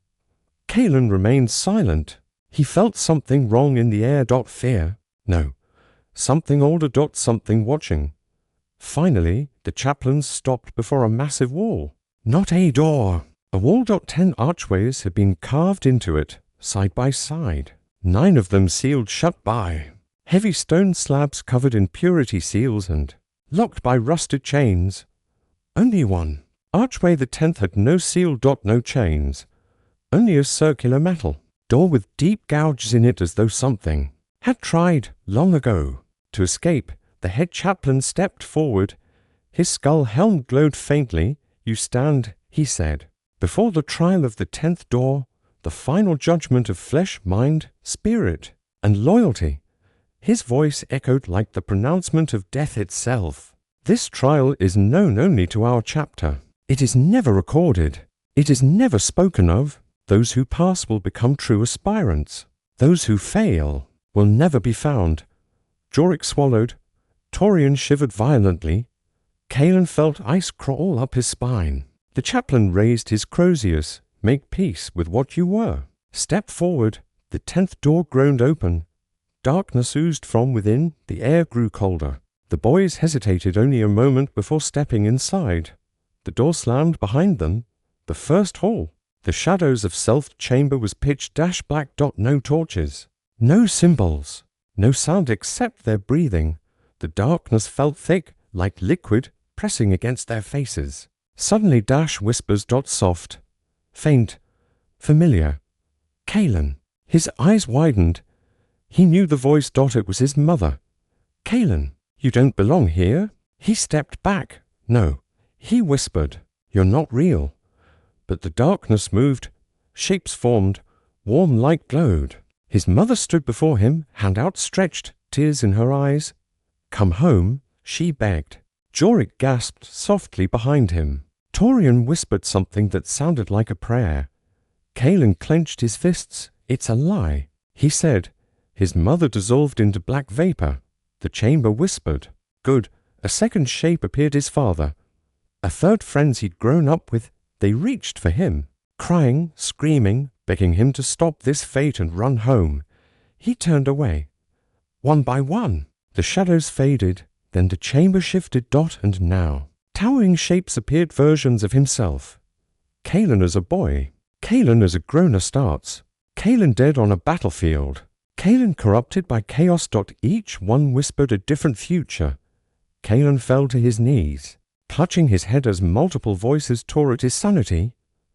Kaelin remained silent. He felt something wrong in the air. Fear. No. Something older. Something watching. Finally, the chaplains stopped before a massive wall. Not a door. A wall. 10 archways had been carved into it, side by side. 9 of them sealed shut by heavy stone slabs covered in purity seals and locked by rusted chains. Only one archway, the 10th, had no seal. No chains. Only a circular metal door with deep gouges in it, as though something had tried, long ago, to escape. The head chaplain stepped forward. His skull helm glowed faintly. You stand, he said, before the trial of the 10th door, the final judgment of flesh, mind, spirit, and loyalty. His voice echoed like the pronouncement of death itself. This trial is known only to our chapter. It is never recorded. It is never spoken of. Those who pass will become true aspirants. Those who fail will never be found. Jorek swallowed. Torian shivered violently. Kaelin felt ice crawl up his spine. The chaplain raised his croziers. Make peace with what you were. Step forward. The 10th door groaned open. Darkness oozed from within. The air grew colder. The boys hesitated only a moment before stepping inside. The door slammed behind them. The first hall. The shadows of Self chamber was pitch black. No torches. No symbols. No sound except their breathing. The darkness felt thick, like liquid, pressing against their faces. Suddenly whispers. Soft. Faint. Familiar. Kaelin. His eyes widened. He knew the voice. It was his mother. Kaelin, you don't belong here. He stepped back. No. He whispered. You're not real. But the darkness moved. Shapes formed. Warm light glowed. His mother stood before him, hand outstretched, tears in her eyes. Come home, she begged. Jorek gasped softly behind him. Torian whispered something that sounded like a prayer. Kaelin clenched his fists. It's a lie, he said. His mother dissolved into black vapor. The chamber whispered. Good. A second shape appeared, his father. A third friend he'd grown up with. They reached for him, crying, screaming, begging him to stop this fate and run home. He turned away. One by one, the shadows faded. Then the chamber shifted. And now, towering shapes appeared, versions of himself. Kaelin as a boy. Kaelin as a grown Astartes. Kaelin dead on a battlefield. Kaelin corrupted by chaos. Each one whispered a different future. Kaelin fell to his knees, clutching his head as multiple voices tore at his sanity.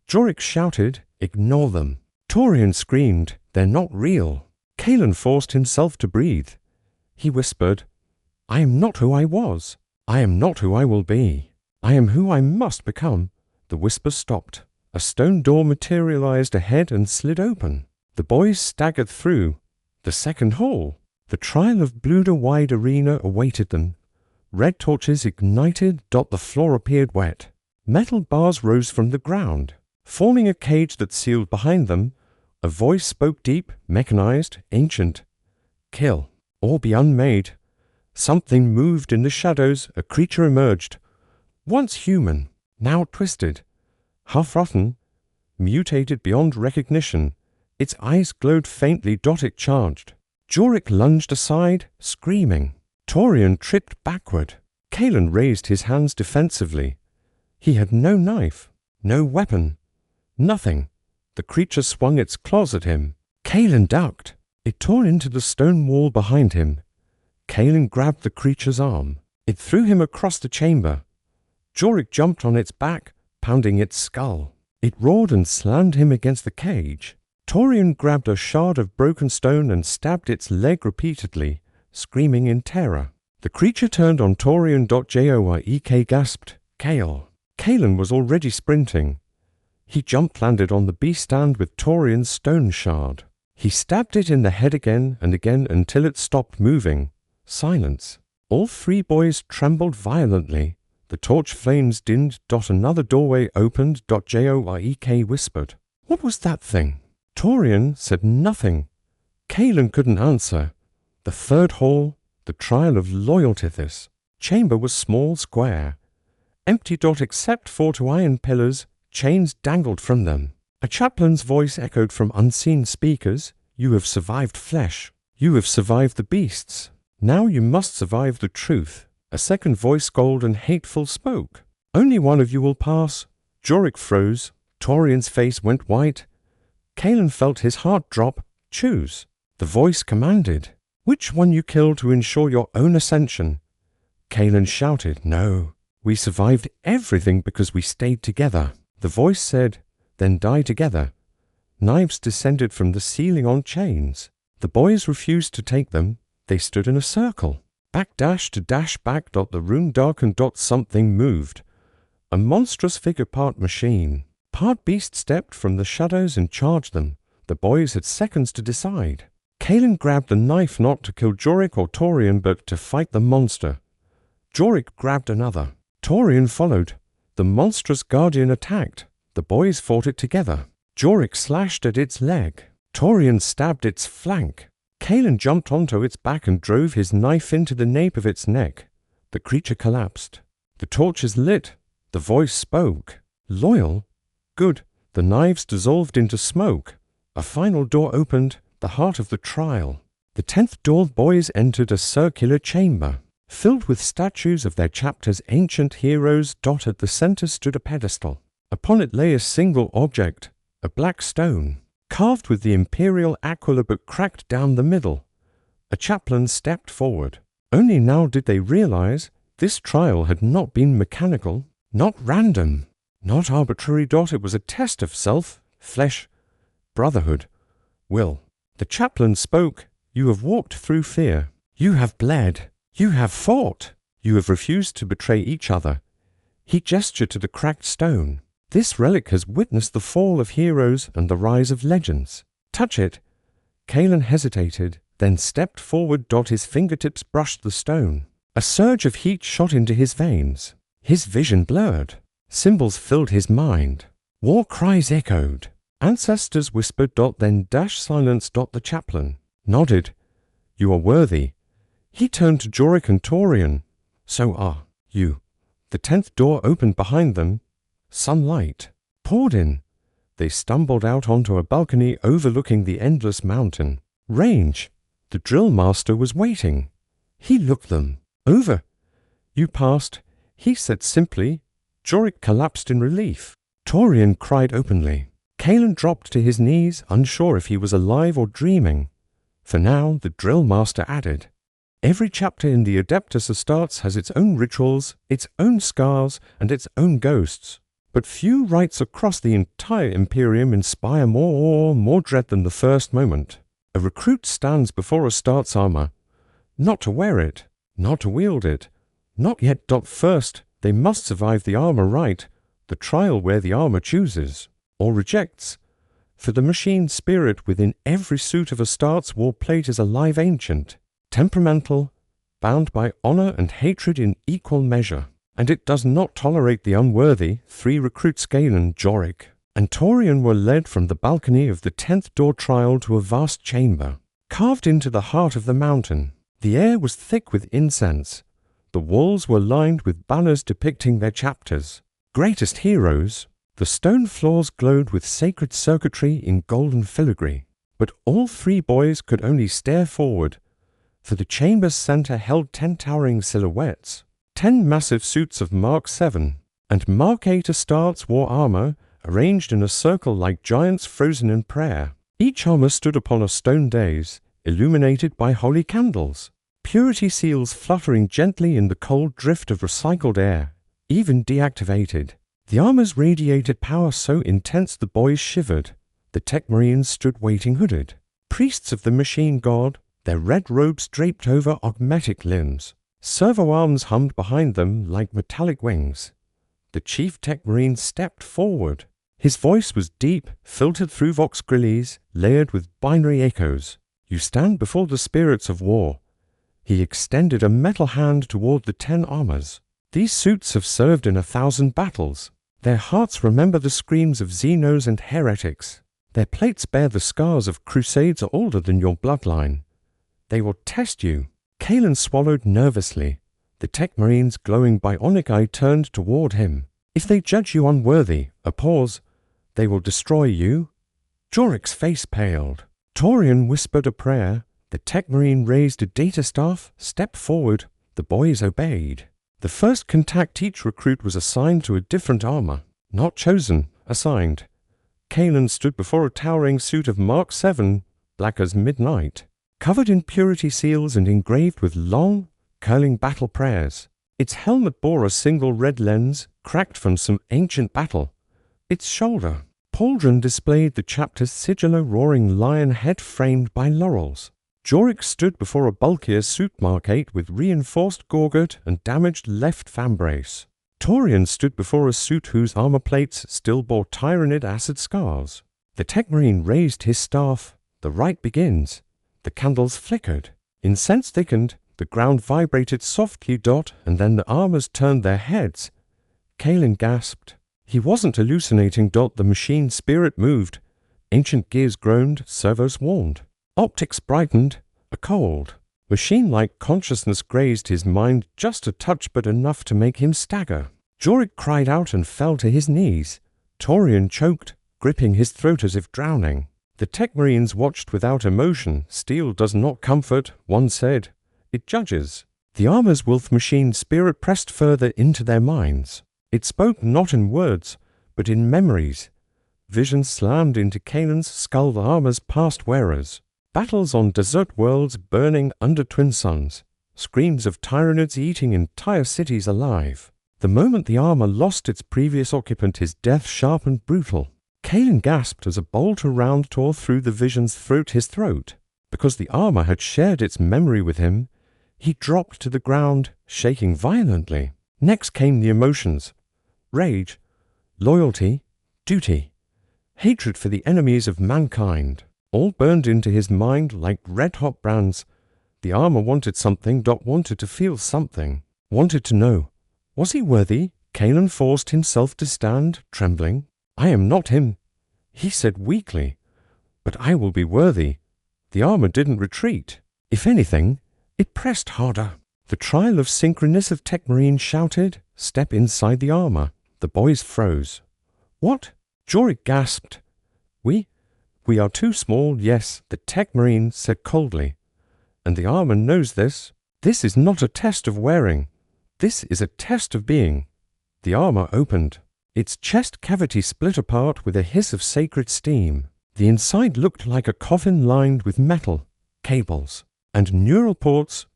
Jorek shouted, ignore them. Torian screamed, they're not real. Kaelin forced himself to breathe. He whispered, I am not who I was. I am not who I will be. I am who I must become. The whisper stopped. A stone door materialized ahead and slid open. The boys staggered through. The second hall. The trial of Bluder-wide arena awaited them. Red torches ignited. The floor appeared wet. Metal bars rose from the ground, forming a cage that sealed behind them. A voice spoke deep, mechanized, ancient. Kill, or be unmade. Something moved in the shadows. A creature emerged. Once human, now twisted, half-rotten, mutated beyond recognition. Its eyes glowed faintly. It charged. Jorik lunged aside, screaming. Torian tripped backward. Kalen raised his hands defensively. He had no knife, no weapon, nothing. The creature swung its claws at him. Kalen ducked. It tore into the stone wall behind him. Kalen grabbed the creature's arm. It threw him across the chamber. Jorik jumped on its back, pounding its skull. It roared and slammed him against the cage. Torian grabbed a shard of broken stone and stabbed its leg repeatedly, screaming in terror. The creature turned on Torian. Jorik gasped, Kale. Kalen was already sprinting. He jump-landed on the beast stand with Torian's stone shard. He stabbed it in the head again and again until it stopped moving. Silence. All three boys trembled violently. The torch flames dimmed. Another doorway opened. Jorik whispered, What was that thing? Torian said nothing. Kalen couldn't answer. The third hall, the trial of loyalty. This chamber was small, square, empty. Except for two iron pillars, chains dangled from them. A chaplain's voice echoed from unseen speakers. You have survived flesh. You have survived the beasts. Now you must survive the truth. A second voice, cold and hateful, spoke. Only one of you will pass. Jorik froze. Torian's face went white. Kalen felt his heart drop. Choose. The voice commanded. Which one you kill to ensure your own ascension? Kalen shouted, No. We survived everything because we stayed together. The voice said, Then die together. Knives descended from the ceiling on chains. The boys refused to take them. They stood in a circle. Backdash to dash back. The room darkened. Something moved. A monstrous figure, part machine, part beast, stepped from the shadows and charged them. The boys had seconds to decide. Kalen grabbed the knife, not to kill Jorik or Torian, but to fight the monster. Jorik grabbed another. Torian followed. The monstrous guardian attacked. The boys fought it together. Jorik slashed at its leg. Torian stabbed its flank. Kalen jumped onto its back and drove his knife into the nape of its neck. The creature collapsed. The torches lit. The voice spoke. Loyal? Good. The knives dissolved into smoke. A final door opened, the heart of the trial. The 10th door. Boys entered a circular chamber, filled with statues of their chapter's ancient heroes. At the center stood a pedestal. Upon it lay a single object, a black stone, carved with the imperial aquila but cracked down the middle. A chaplain stepped forward. Only now did they realize this trial had not been mechanical, not random, not arbitrary. It was a test of self, flesh, brotherhood, will. The chaplain spoke. You have walked through fear. You have bled. You have fought. You have refused to betray each other. He gestured to the cracked stone. This relic has witnessed the fall of heroes and the rise of legends. Touch it. Kalen hesitated, then stepped forward. His fingertips brushed the stone. A surge of heat shot into his veins. His vision blurred. Symbols filled his mind. War cries echoed. Ancestors whispered. Then silence. The chaplain nodded. You are worthy. He turned to Jorik and Torian. So are you. The 10th door opened behind them. Sunlight poured in. They stumbled out onto a balcony overlooking the endless mountain range. The drill master was waiting. He looked them over. You passed, he said simply. Jorik collapsed in relief. Torian cried openly. Kalen dropped to his knees, unsure if he was alive or dreaming. For now, the drill master added, Every chapter in the Adeptus Astartes has its own rituals, its own scars, and its own ghosts. But few rites across the entire Imperium inspire more dread than the first moment. A recruit stands before Astartes armor, not to wear it, not to wield it, not yet. First, they must survive the armor rite, the trial where the armor chooses, or rejects. For the machine spirit within every suit of Astartes war plate is a live ancient. temperamental, bound by honor and hatred in equal measure, and it does not tolerate the unworthy. 3 recruits Galen, Jorik, and Taurian were led from the balcony of the 10th door trial to a vast chamber, carved into the heart of the mountain. The air was thick with incense. The walls were lined with banners depicting their chapters. Greatest heroes. The stone floors glowed with sacred circuitry in golden filigree. But all 3 boys could only stare forward, for the chamber's center held 10 towering silhouettes. 10 massive suits of Mark 7 and Mark 8 Astartes wore armor, arranged in a circle like giants frozen in prayer. Each armor stood upon a stone dais, illuminated by holy candles. Purity seals fluttering gently in the cold drift of recycled air, even deactivated. The armors radiated power so intense the boys shivered. The tech marines stood waiting hooded. Priests of the machine god, their red robes draped over augmetic limbs. Servo arms hummed behind them like metallic wings. The chief tech marine stepped forward. His voice was deep, filtered through vox grilles, layered with binary echoes. You stand before the spirits of war. He extended a metal hand toward the 10 armors. These suits have served in 1,000 battles. Their hearts remember the screams of Xenos and heretics. Their plates bear the scars of crusades older than your bloodline. They will test you. Kalen swallowed nervously. The tech marine's glowing bionic eye turned toward him. If they judge you unworthy, a pause, they will destroy you. Jorik's face paled. Taurian whispered a prayer. The tech marine raised a data staff, stepped forward. The boys obeyed. The first contact each recruit was assigned to a different armor. Not chosen, assigned. Kalen stood before a towering suit of Mark 7, black as midnight, covered in purity seals and engraved with long, curling battle prayers. Its helmet bore a single red lens, cracked from some ancient battle. Its shoulder, pauldron displayed the chapter's sigil, a roaring lion head framed by laurels. Jorik stood before a bulkier suit Mark 8 with reinforced gorget and damaged left fambrace. Taurian stood before a suit whose armor plates still bore tyrannid acid scars. The tech marine raised his staff. The rite begins. The candles flickered. Incense thickened. The ground vibrated softly, and then the armors turned their heads. Kalen gasped. He wasn't hallucinating. The machine spirit moved. Ancient gears groaned, servos warned. Optics brightened. A cold, machine-like consciousness grazed his mind, just a touch but enough to make him stagger. Jorik cried out and fell to his knees. Taurian choked, gripping his throat as if drowning. The tech marines watched without emotion. Steel does not comfort, one said. It judges. The armor's wolf machine spirit pressed further into their minds. It spoke not in words, but in memories. Visions slammed into Kalen's skull, the armor's past wearers. Battles on desert worlds burning under twin suns. Screams of tyrannids eating entire cities alive. The moment the armor lost its previous occupant, his death sharp and brutal. Kalen gasped as a bolt around tore through the vision's throat, his throat. Because the armor had shared its memory with him, he dropped to the ground, shaking violently. Next came the emotions. Rage, loyalty, duty, hatred for the enemies of mankind. All burned into his mind like red-hot brands. The armor wanted something. Wanted to feel something. Wanted to know. Was he worthy? Kalen forced himself to stand, trembling. I am not him, he said weakly. But I will be worthy. The armor didn't retreat. If anything, it pressed harder. The trial of synchronous of tech marine shouted, step inside the armor. The boys froze. What? Jorik gasped. We are too small, yes, the tech marine said coldly. And the armor knows this. This is not a test of wearing. This is a test of being. The armor opened. Its chest cavity split apart with a hiss of sacred steam. The inside looked like a coffin lined with metal, cables, and neural ports.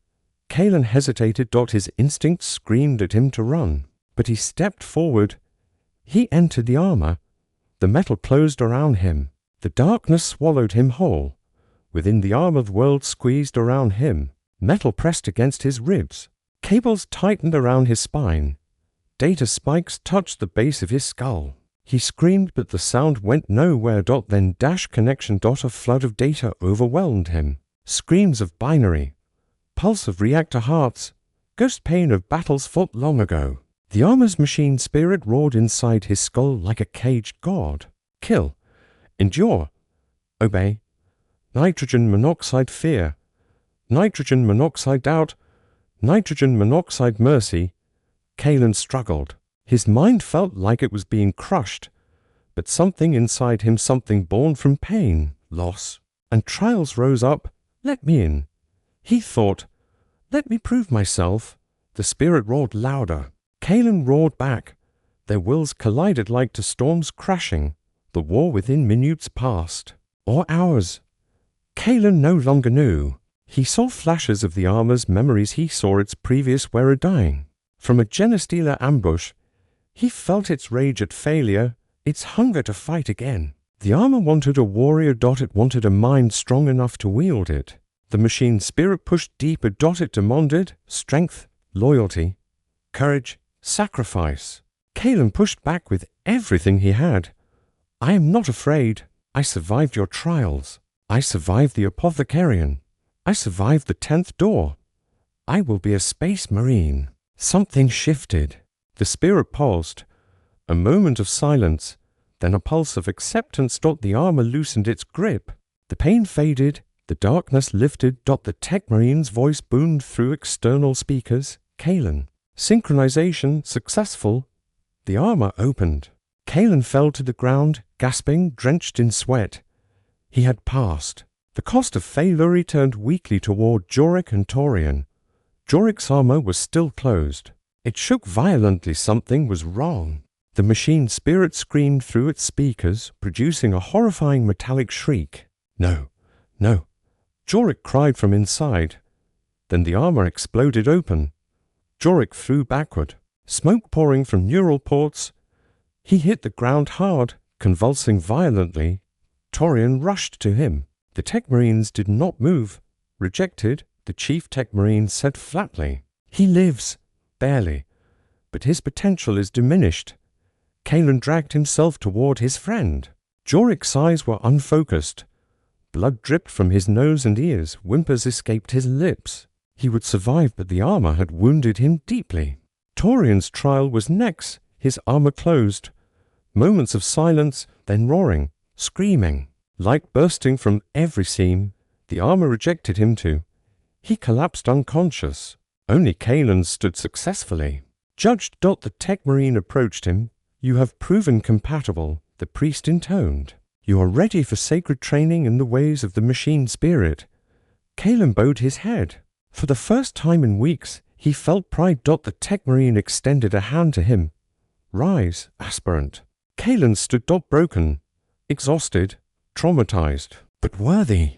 Kalen hesitated. His instincts screamed at him to run. But he stepped forward. He entered the armor. The metal closed around him. The darkness swallowed him whole. Within the armored world squeezed around him. Metal pressed against his ribs. Cables tightened around his spine. Data spikes touched the base of his skull. He screamed, but the sound went nowhere. Then dash connection. A flood of data overwhelmed him. Screams of binary, pulse of reactor hearts, ghost pain of battles fought long ago. The armor's machine spirit roared inside his skull like a caged god. Kill. Endure. Obey. Nitrogen monoxide fear. Nitrogen monoxide doubt. Nitrogen monoxide mercy. Kalen struggled. His mind felt like it was being crushed, but something inside him, something born from pain, loss, and trials rose up. Let me in. He thought, let me prove myself. The spirit roared louder. Kalen roared back. Their wills collided like two storms crashing. The war within minutes passed. Or hours. Kalen no longer knew. He saw flashes of the armor's memories. He saw its previous wearer dying. From a Genestealer ambush, he felt its rage at failure, its hunger to fight again. The armor wanted a warrior. It wanted a mind strong enough to wield it. The machine spirit pushed deeper. It demanded strength, loyalty, courage, sacrifice. Kalen pushed back with everything he had. I am not afraid. I survived your trials. I survived the Apothecarian. I survived the 10th door. I will be a space marine. Something shifted. The spirit paused. A moment of silence, then a pulse of acceptance. The armor loosened its grip. The pain faded. The darkness lifted. The tech marine's voice boomed through external speakers. Kalen. Synchronization successful. The armor opened. Kalen fell to the ground, gasping, drenched in sweat. He had passed. The cost of failure. He turned weakly toward Jorik and Torian. Jorik's armor was still closed. It shook violently. Something was wrong. The machine spirit screamed through its speakers, producing a horrifying metallic shriek. No, no. Jorik cried from inside. Then the armor exploded open. Jorik flew backward, smoke pouring from neural ports. He hit the ground hard, convulsing violently. Torian rushed to him. The tech marines did not move. Rejected, the chief tech marine said flatly, he lives, barely, but his potential is diminished. Kalen dragged himself toward his friend. Jorik's eyes were unfocused. Blood dripped from his nose and ears. Whimpers escaped his lips. He would survive, but the armor had wounded him deeply. Torian's trial was next. His armor closed. Moments of silence, then roaring, screaming. Light bursting from every seam. The armor rejected him too. He collapsed unconscious. Only Kalen stood successfully. Judged. The tech marine approached him. You have proven compatible, the priest intoned. You are ready for sacred training in the ways of the machine spirit. Kalen bowed his head. For the first time in weeks, he felt pride. The tech marine extended a hand to him. Rise, aspirant. Kalen stood. Broken, exhausted, traumatized, but worthy.